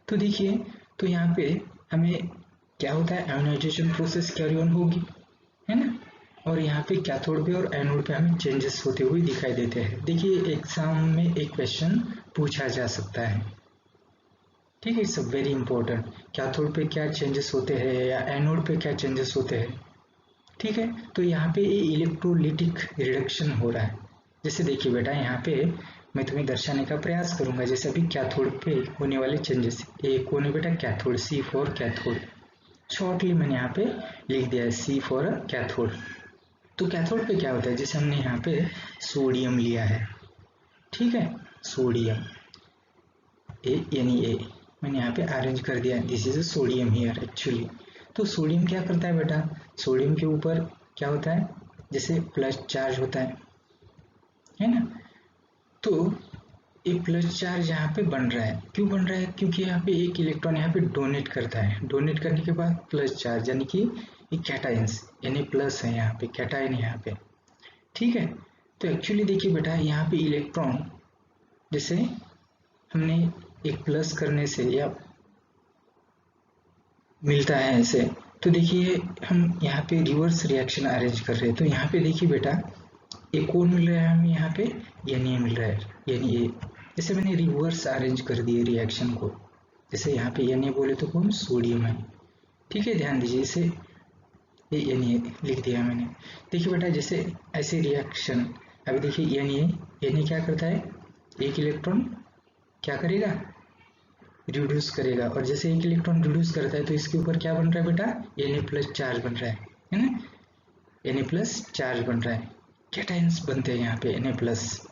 तो देखिए, तो यहाँ पे हमें क्या होता है, आयोनाइजेशन प्रोसेस कैरी ऑन होगी, है ना, और यहाँ पे कैथोड पे और एनोड पे हमें चेंजेस होते हुए दिखाई देते हैं। देखिए एग्जाम में एक क्वेश्चन पूछा जा सकता है। ठीक है, इट्स वेरी इंपॉर्टेंट, कैथोड पे क्या चेंजेस होते हैं या एनोड पे क्या चेंजेस होते हैं। ठीक है, तो यहाँ पे ये इलेक्ट्रोलिटिक रिडक्शन हो रहा है। जैसे देखिए बेटा, यहाँ पे मैं तुम्हें दर्शाने का प्रयास करूंगा, जैसे अभी कैथोड पे होने वाले चेंजेस, एक कौन है बेटा, cathode, C for cathode, shortly मैंने यहाँ पे लिख दिया है C फॉर कैथोड। तो कैथोड पे क्या होता है, जैसे हमने यहाँ पे सोडियम लिया है, ठीक है, सोडियम यानी मैंने यहाँ पे अरेंज कर दिया, this is sodium here actually. तो सोडियम क्या करता है बेटा, सोडियम के ऊपर क्या होता है, जैसे प्लस चार्ज होता है ना। तो एक प्लस चार्ज यहाँ पे बन रहा है, क्यों बन रहा है, क्योंकि यहाँ पे एक इलेक्ट्रॉन यहाँ पे डोनेट करता है, डोनेट करने के बाद प्लस चार्ज यानी कि ये कैटायंस यानी प्लस है, यहाँ पे कैटायन है यहाँ पे। ठीक है, तो एक्चुअली देखिए बेटा, यहाँ पे इलेक्ट्रॉन जैसे हमने एक प्लस करने से या मिलता है ऐसे, तो देखिए हम यहाँ पे रिवर्स रिएक्शन अरेंज कर रहे हैं। तो यहाँ पे देखिए बेटा, एक कौन मिल रहा है हमें यहाँ पे, Na मिल रहा है, Na। जैसे मैंने रिवर्स अरेंज कर दिए रिएक्शन को, जैसे यहाँ पे Na बोले तो कौन, सोडियम है, ठीक है। ध्यान दीजिए, इसे ये Na लिख दिया मैंने। देखिए बेटा, जैसे ऐसे रिएक्शन, अभी देखिए Na क्या करता है, एक इलेक्ट्रॉन क्या करेगा, रिड्यूस करेगा, और जैसे एक इलेक्ट्रॉन रिड्यूस करता है तो इसके ऊपर क्या बन रहा है बेटा, Na+ चार्ज बन रहा है ना, Na+ चार्ज बन रहा है, कैटायंस बनते हैं यहाँ पे Na+,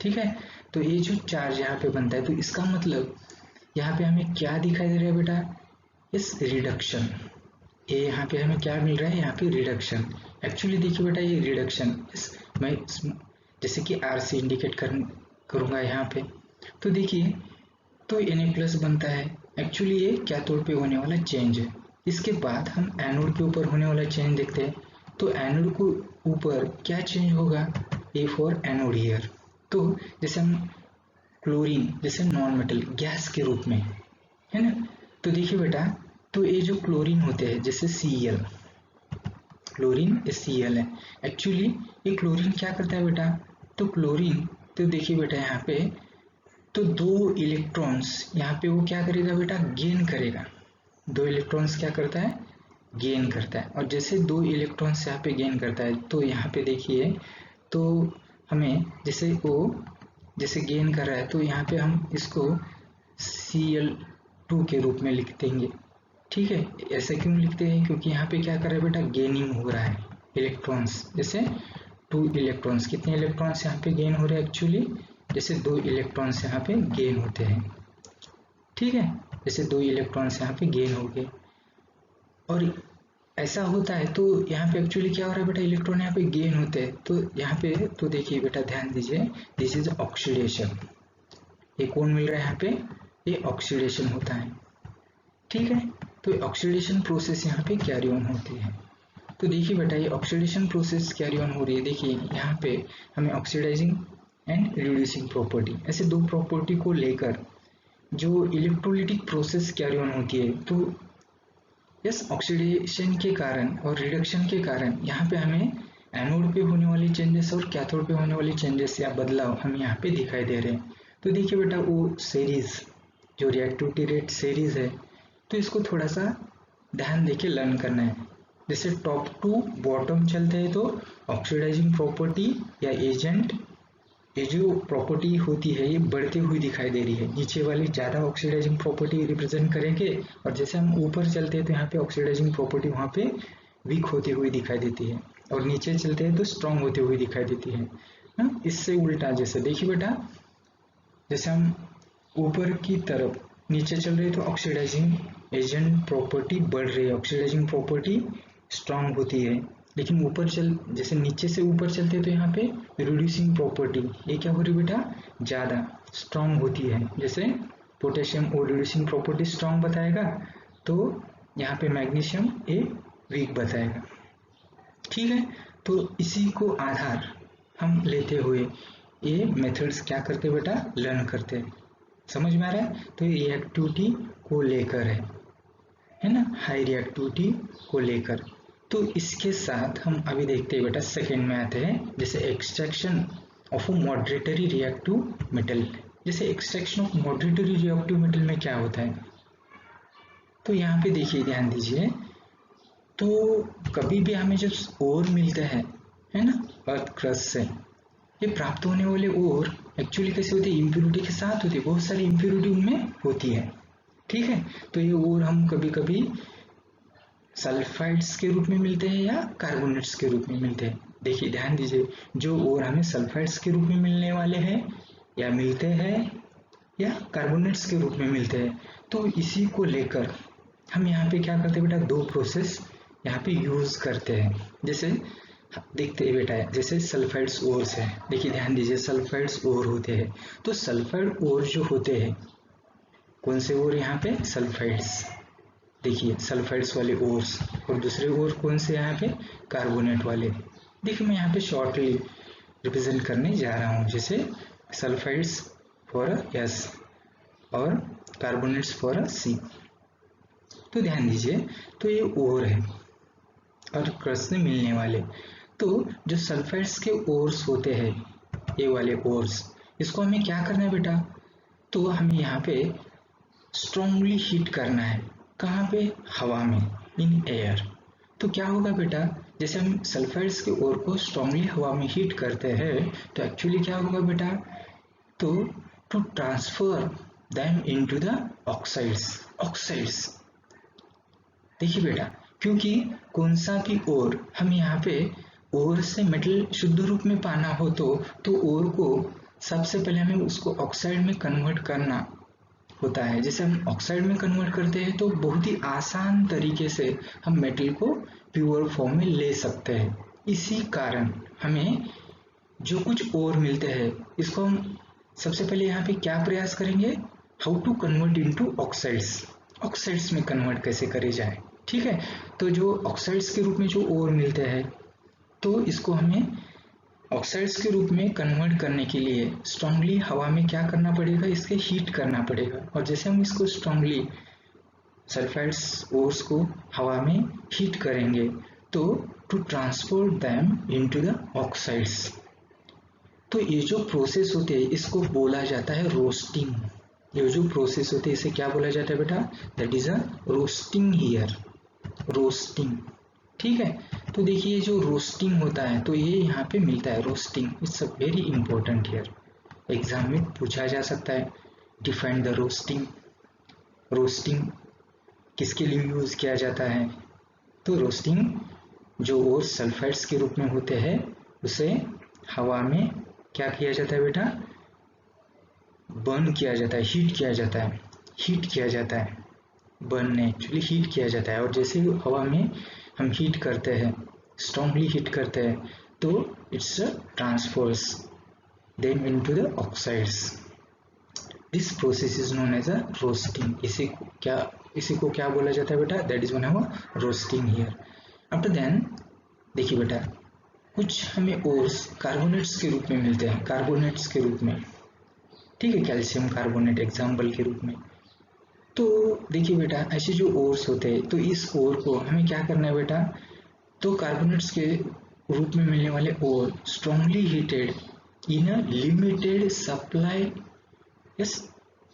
ठीक है। तो ये जो चार्ज यहाँ पे बनता है, तो इसका मतलब यहाँ पे हमें क्या दिखाई दे रहा है बेटा, इस रिडक्शन, ये यहाँ पे हमें क्या मिल रहा है, यहाँ पे रिडक्शन। एक्चुअली देखिए बेटा, ये रिडक्शन मैं जैसे कि R से इंडिकेट करूँगा यहाँ पे, तो देखिए, तो Na+ बनता है। एक्चुअली ये कैथोड पे होने वाला चेंज है। इसके बाद हम एनोड के ऊपर होने वाला चेंज देखते हैं। तो एनोड के ऊपर क्या चेंज होगा, A फॉर एनोड हियर। तो जैसे हम क्लोरीन, जैसे नॉन मेटल गैस के रूप में, है ना, तो देखिए बेटा, तो ये जो क्लोरीन होते हैं, जैसे Cl, क्लोरीन Cl है। एक्चुअली ये क्लोरीन क्या करता है बेटा, तो क्लोरीन, तो देखिए बेटा यहाँ पे, तो दो इलेक्ट्रॉन्स यहाँ पे वो क्या करेगा बेटा, गेन करेगा। दो इलेक्ट्रॉन्स क्या करता है, गेन करता है। और जैसे दो इलेक्ट्रॉन्स यहाँ पे गेन करता है, तो यहाँ पे देखिए, तो हमें जैसे वो जैसे गेन कर रहा है, तो यहाँ पे हम इसको Cl2 के रूप में लिख देंगे, ठीक है। ऐसा क्यों लिखते हैं, क्योंकि यहाँ पे क्या कर रहा है बेटा, गेनिंग हो रहा है इलेक्ट्रॉन्स। जैसे 2 इलेक्ट्रॉन्स, कितने इलेक्ट्रॉन्स यहाँ पे गेन हो रहे हैं, एक्चुअली जैसे 2 इलेक्ट्रॉन्स यहाँ पे गेन होते हैं, ठीक है। जैसे 2 इलेक्ट्रॉन्स यहाँ पे गेन हो गए, और ऐसा होता है, तो यहाँ पे एक्चुअली क्या हो रहा है बेटा, इलेक्ट्रॉन यहाँ पे गेन होते हैं। तो यहाँ पे, तो देखिए बेटा, ध्यान दीजिए, दिस इज ऑक्सीडेशन। ये कौन मिल रहा है यहाँ पे, ये ऑक्सीडेशन होता है, ठीक है। तो ऑक्सीडेशन प्रोसेस यहाँ पे कैरी ऑन होती है। तो देखिए बेटा, ये ऑक्सीडेशन प्रोसेस कैरी ऑन हो रही है। देखिए यहाँ पे हमें ऑक्सीडाइजिंग एंड रिड्यूसिंग प्रॉपर्टी, ऐसे दो प्रॉपर्टी को लेकर जो इलेक्ट्रोलिटिक प्रोसेस कैरी ऑन होती है। तो इस ऑक्सीडेशन के कारण और रिडक्शन के कारण यहाँ पे हमें एनोड पे होने वाली चेंजेस और कैथोड पे होने वाली चेंजेस या बदलाव हमें यहाँ पे दिखाई दे रहे हैं। तो देखिए बेटा, वो सीरीज जो रिएक्टिविटी रेट सीरीज है, तो इसको थोड़ा सा ध्यान देके लर्न करना है। जैसे टॉप टू बॉटम चलते हैं, तो ऑक्सीडाइजिंग प्रॉपर्टी या एजेंट, ये जो प्रॉपर्टी होती है ये बढ़ती हुई दिखाई दे रही है। नीचे वाली ज़्यादा ऑक्सीडाइजिंग प्रॉपर्टी रिप्रेजेंट करेंगे, और जैसे हम ऊपर चलते हैं तो यहाँ पे ऑक्सीडाइजिंग प्रॉपर्टी वहाँ पे वीक होती हुई दिखाई देती है, और नीचे चलते हैं तो स्ट्रांग होती हुई दिखाई देती है ना। इससे उल्टा, जैसे देखिए बेटा, जैसे हम ऊपर की तरफ नीचे चल रहे हैं तो ऑक्सीडाइजिंग एजेंट प्रॉपर्टी बढ़ रही है, ऑक्सीडाइजिंग प्रॉपर्टी स्ट्रांग होती है। लेकिन ऊपर जैसे नीचे से ऊपर चलते हैं तो यहाँ पे रिड्यूसिंग प्रॉपर्टी, ये क्या हो रही बेटा, ज़्यादा स्ट्रांग होती है। जैसे पोटेशियम और रिड्यूसिंग प्रॉपर्टी स्ट्रांग बताएगा, तो यहाँ पे मैग्नीशियम ये वीक बताएगा, ठीक है। तो इसी को आधार हम लेते हुए ये मेथड्स क्या करते बेटा, लर्न करते हैं। समझ में आ रहा है। तो ये रिएक्टिविटी को लेकर है ना, हाई रिएक्टिविटी को लेकर। तो इसके साथ हम अभी देखते हैं बेटा, सेकंड में आते हैं, जैसे एक्सट्रैक्शन ऑफ मॉडरेटरी रिएक्टिव मेटल। जैसे एक्सट्रैक्शन ऑफ मॉडरेटरी रिएक्टिव मेटल में क्या होता है, तो यहाँ पे देखिए, ध्यान दीजिए, तो कभी भी हमें जब ओर मिलता है ना, अर्थ क्रस्ट से, ये प्राप्त होने वाले ओर एक्चुअली कैसे होते हैं, इम्प्योरिटी के साथ होती है, बहुत सारी इम्प्योरिटी उनमें होती है, ठीक है। तो ये ओर हम कभी कभी सल्फाइड्स के रूप में मिलते हैं या कार्बोनेट्स के रूप में मिलते हैं। देखिए ध्यान दीजिए, जो ओर हमें सल्फाइड्स के रूप में मिलने वाले हैं या मिलते हैं या कार्बोनेट्स के रूप में मिलते हैं, तो इसी को लेकर हम यहाँ पे क्या करते हैं बेटा, दो प्रोसेस यहाँ पे यूज करते हैं। जैसे देखते हैं बेटा, जैसे सल्फाइड्स ओर्स है, देखिए ध्यान दीजिए, सल्फाइड्स ओर होते हैं। तो सल्फाइड ओर जो होते हैं, कौन से ओर, यहाँ पे सल्फाइड्स, देखिए सल्फाइड्स वाले ओर्स, और दूसरे ओर कौन से यहाँ पे, कार्बोनेट वाले। देखिए मैं यहाँ पे शॉर्टली रिप्रेजेंट करने जा रहा हूँ, जैसे सल्फाइड्स फॉर एस और कार्बोनेट्स फॉर सी। तो ध्यान दीजिए, तो ये ओर है और क्रस्ट से मिलने वाले। तो जो सल्फाइड्स के ओर्स होते हैं, ये वाले ओर्स, इसको हमें क्या करना है बेटा, तो हमें यहाँ पे स्ट्रांगली हीट करना है। कहाँ पे, हवा में, इन एयर। तो क्या होगा बेटा, जैसे हम सल्फाइड्स के ओर को स्ट्रांगली हवा में हीट करते हैं तो एक्चुअली क्या होगा बेटा, तो to transfer them into the oxides. देखिए बेटा, क्योंकि कौन सा भी ओर हम यहाँ पे ओर से मेटल शुद्ध रूप में पाना हो तो ओर को सबसे पहले हमें उसको ऑक्साइड में कन्वर्ट करना होता है। जैसे हम ऑक्साइड में कन्वर्ट करते हैं तो बहुत ही आसान तरीके से हम मेटल को प्योर फॉर्म में ले सकते हैं। इसी कारण हमें जो कुछ ओर मिलते हैं इसको हम सबसे पहले यहाँ पे क्या प्रयास करेंगे, how to convert into oxides में कन्वर्ट कैसे करे जाए। ठीक है, तो जो ऑक्साइड्स के रूप में जो ओर मिलते हैं तो इसको हमें ऑक्साइड्स के रूप में कन्वर्ट करने के लिए स्ट्रांगली हवा में क्या करना पड़ेगा, इसके हीट करना पड़ेगा। और जैसे हम इसको स्ट्रांगली सल्फाइड्स ओर्स को हवा में हीट करेंगे तो to transport them into the oxides, तो ये जो प्रोसेस होते हैं इसको बोला जाता है रोस्टिंग। ये जो प्रोसेस होते हैं इसे क्या बोला जाता है बेटा, that is a roasting here, roasting. ठीक है, तो देखिए जो रोस्टिंग होता है तो ये यहाँ पे मिलता है roasting, it's a very important here, exam में पूछा जा सकता है। डिफाइन द रोस्टिंग, रोस्टिंग किसके लिए यूज किया जाता है, तो रोस्टिंग जो और सल्फाइड्स के रूप में होते हैं उसे हवा में क्या किया जाता है बेटा, बर्न किया जाता है, हीट किया जाता है, बर्न एक्चुअली हीट किया जाता है। और जैसे हवा में हम हीट करते हैं, स्ट्रांगली हीट करते हैं तो it's transfers them into the oxides. This process is known as a roasting. इसी को क्या बोला जाता है बेटा, that is one of roasting here. After then देखिए बेटा, कुछ हमें ओर्स कार्बोनेट्स के रूप में मिलते हैं, कार्बोनेट्स के रूप में। ठीक है, कैल्शियम कार्बोनेट एग्जाम्पल के रूप में। तो देखिए बेटा, ऐसे जो ओर्स होते हैं तो इस ओर को हमें क्या करना है बेटा, तो कार्बोनेट्स के रूप में मिलने वाले ore strongly heated in a limited supply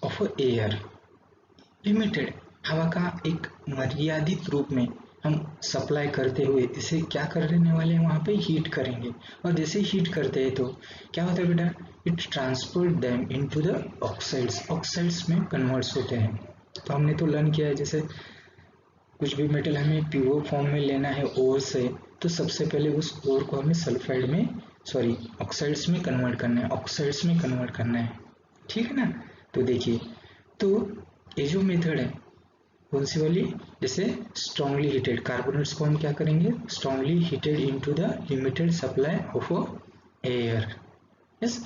of air, limited हवा का एक मर्यादित रूप में हम सप्लाई करते हुए इसे क्या करने वाले हैं, वहां पे हीट करेंगे। और जैसे हीट करते हैं तो क्या होता है बेटा, it transfer them into the oxides में कन्वर्ट्स होते हैं। तो हमने तो लर्न किया है, जैसे कुछ भी मेटल हमें प्योर फॉर्म में लेना है ओर से तो सबसे पहले उस ओर को हमें ऑक्साइड्स में कन्वर्ट करना है, ठीक है ना। तो देखिए, तो ये जो मेथड है कौन सी वाली, जैसे स्ट्रांगली हीटेड कार्बोनेट्स को हम क्या करेंगे, strongly heated into the limited supply of air, yes,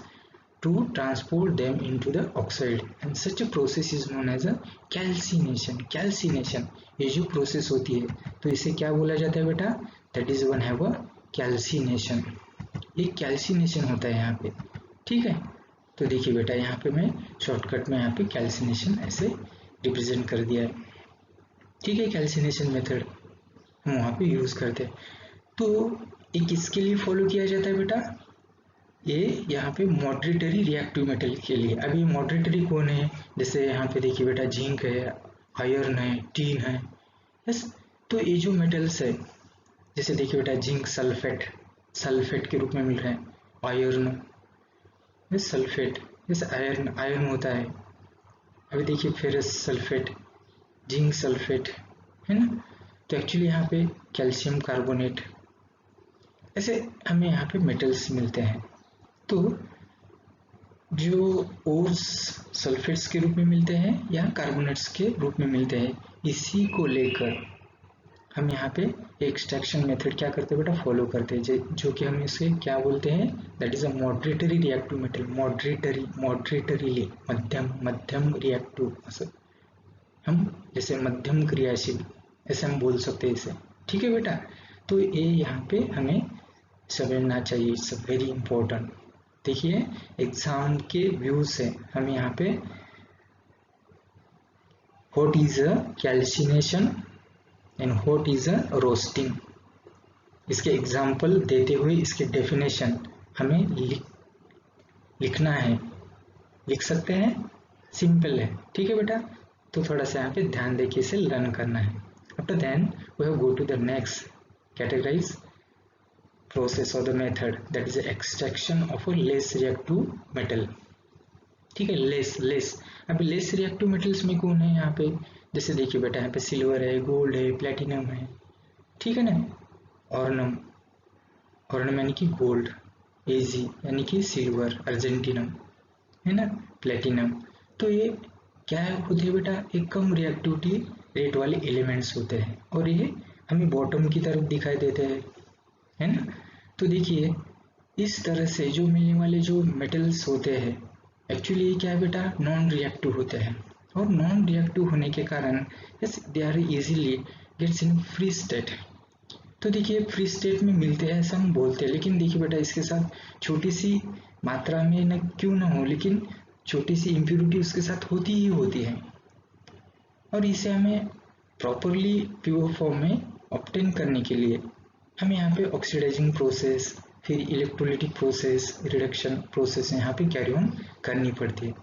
to transport them into the oxide, and such a process is known as a calcination। ये जो प्रोसेस होती है तो इसे क्या बोला जाता है बेटा, that is one have a calcination. ये कैल्सिनेशन होता है यहाँ पे, ठीक है। तो देखिए बेटा, यहाँ पे मैं शॉर्टकट में यहाँ पे कैल्सिनेशन ऐसे रिप्रेजेंट कर दिया है, ठीक है। कैल्सिनेशन मेथड हम वहाँ पे यूज करते हैं। तो ये किसके लिए फॉलो किया जाता है बेटा, ये यहाँ पे मॉडरेटरी रिएक्टिव मेटल के लिए। अब ये मॉडरेटरी कौन है, जैसे यहाँ पे देखिए बेटा, जिंक है, आयरन है, टीन है, यस। तो ये जो मेटल्स है, जैसे देखिए बेटा, जिंक सल्फेट के रूप में मिल रहा है, आयरन सल्फेट, जैसे आयरन होता है। अभी देखिए फेरस सल्फेट, जिंक सल्फेट, है ना। तो एक्चुअली यहाँ पे कैल्शियम कार्बोनेट, ऐसे हमें यहाँ पे मेटल्स मिलते हैं। तो जो ओर्स सल्फेट्स के रूप में मिलते हैं या कार्बोनेट्स के रूप में मिलते हैं, इसी को लेकर हम यहाँ पे एक्सट्रैक्शन मेथड क्या करते हैं बेटा, फॉलो करते हैं, जो कि हम इसे क्या बोलते हैं, that is a moderately reactive metal. Moderately मध्यम रिएक्टिव, हम जैसे मध्यम क्रियाशील ऐसे हम बोल सकते हैं इसे, ठीक है बेटा। तो ये यहाँ पे हमें समझना चाहिए, इट्स वेरी इंपॉर्टेंट। देखिए, एग्जाम के व्यू से हम यहाँ पे what is a calcination and what is a roasting, इसके एग्जाम्पल देते हुए इसके डेफिनेशन हमें लिखना है, लिख सकते हैं, सिंपल है। ठीक है बेटा, तो थोड़ा सा यहाँ पे ध्यान देके इसे लर्न करना है। After then we have go to the next categorise process or the method, that is the extraction of a less reactive metal। ठीक है, लेस अभी लेस रिएक्टिव मेटल्स में कौन है यहाँ पे, जैसे देखिए बेटा यहाँ पे सिल्वर है, गोल्ड है, प्लेटिनम है, ठीक है ना, ऑर्नम, ऑर्नम यानी कि गोल्ड, एजी यानी कि सिल्वर, अर्जेंटिनम है ना, प्लेटिनम। तो ये क्या होते हैं बेटा, एक कम रिएक्टिविटी रेट वाले एलिमेंट्स होते हैं और ये हमें बॉटम की तरफ दिखाई देते हैं, है ना। तो देखिए इस तरह से जो मिलने वाले जो मेटल्स होते हैं एक्चुअली क्या है बेटा, नॉन रिएक्टिव होते हैं और नॉन रिएक्टिव होने के कारण yes they are easily gets in free state. तो देखिए फ्री स्टेट में मिलते हैं ऐसा हम बोलते हैं, लेकिन देखिए बेटा इसके साथ छोटी सी मात्रा में न क्यों ना हो, लेकिन छोटी सी इम्प्योरिटी उसके साथ होती ही होती है और इसे हमें प्रॉपरली प्योर फॉर्म में ऑब्टेन करने के लिए हमें यहाँ पे ऑक्सीडाइजिंग प्रोसेस, फिर इलेक्ट्रोलिटिक प्रोसेस, रिडक्शन प्रोसेस यहाँ पे कैरी ऑन करनी पड़ती है।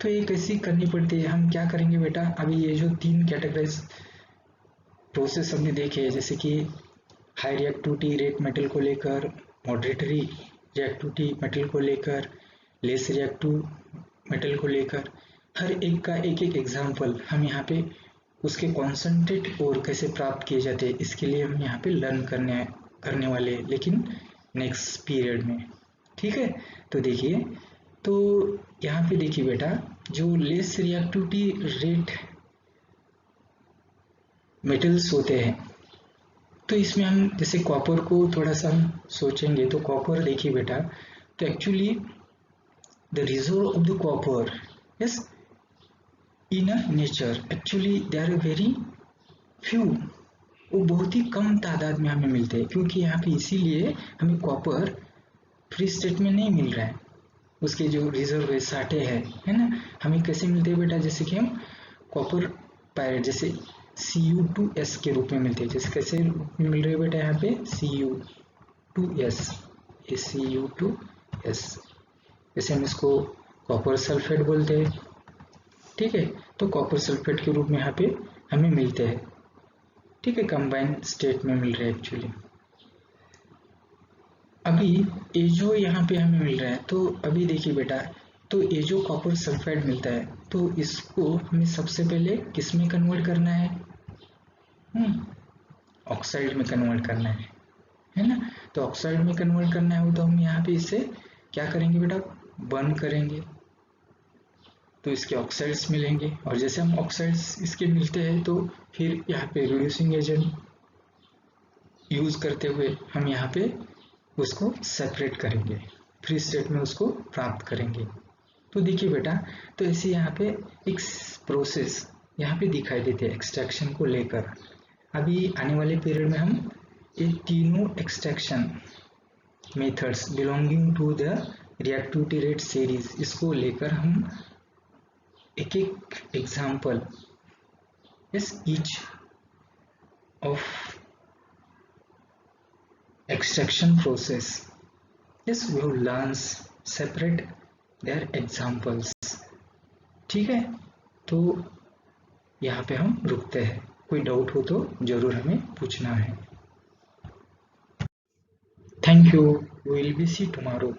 तो ये कैसी करनी पड़ती है, हम क्या करेंगे बेटा, अभी ये जो 3 कैटेगराइज प्रोसेस हमने देखे, जैसे कि हाई रिएक्टिविटी रेट मेटल को लेकर, मॉडरेटरी रिएक्टिविटी मेटल को लेकर, लेस रिएक्टिव मेटल को लेकर, हर एक का एक एक एग्जाम्पल हम यहाँ पे उसके कॉन्सेंट्रेट और कैसे प्राप्त किए जाते हैं इसके लिए हम यहाँ पे लर्न करने वाले, लेकिन नेक्स्ट पीरियड में। ठीक है, तो देखिए, तो यहाँ पे देखिए बेटा जो लेस रिएक्टिविटी रेट मेटल्स होते हैं, तो इसमें हम जैसे कॉपर को थोड़ा सा हम सोचेंगे तो कॉपर देखिए बेटा, तो actually the reserve of the copper yes in a nature actually they are very few, वो बहुत ही कम तादाद में हमें मिलते हैं, क्योंकि यहाँ पे इसीलिए हमें कॉपर फ्री स्टेट में नहीं मिल रहा है, उसके जो रिजर्व है साठे है ना। हमें कैसे मिलते हैं बेटा, जैसे कि हम कॉपर पायरेट जैसे Cu2S के रूप में मिलते हैं, जैसे कैसे मिल रहे हैं बेटा यहाँ पे Cu2S, Cu2S, जैसे हम इसको कॉपर सल्फेट बोलते हैं। ठीक है, तो कॉपर सल्फेट के रूप में यहाँ पे हमें मिलते हैं। ठीक है, कंबाइंड स्टेट में मिल रहे हैं एक्चुअली। अभी ये जो यहाँ पे हमें मिल रहा है, तो अभी देखिए बेटा, तो ये जो कॉपर सल्फाइड मिलता है तो इसको हमें सबसे पहले किस में कन्वर्ट करना है, ऑक्साइड में कन्वर्ट करना है ना। तो ऑक्साइड में कन्वर्ट करना है तो हम यहाँ पे इसे क्या करेंगे बेटा, बर्न करेंगे तो इसके ऑक्साइड्स मिलेंगे, और जैसे हम ऑक्साइड्स इसके मिलते हैं तो फिर यहाँ पे रिड्यूसिंग एजेंट यूज करते हुए हम यहाँ पे उसको सेपरेट करेंगे, फ्री स्टेट में उसको प्राप्त करेंगे। तो देखिए बेटा, तो ऐसे यहाँ पे एक प्रोसेस यहाँ पे दिखाई देते हैं एक्सट्रैक्शन को लेकर। अभी आने वाले पीरियड में हम ये तीनों extraction methods belonging to the reactivity rate series, इसको लेकर हम एक एक example yes each of extraction process, yes we have learned separate their examples। ठीक है, तो यहाँ पे हम रुकते हैं, कोई डाउट हो तो जरूर हमें पूछना है। Thank you, we will be see tomorrow।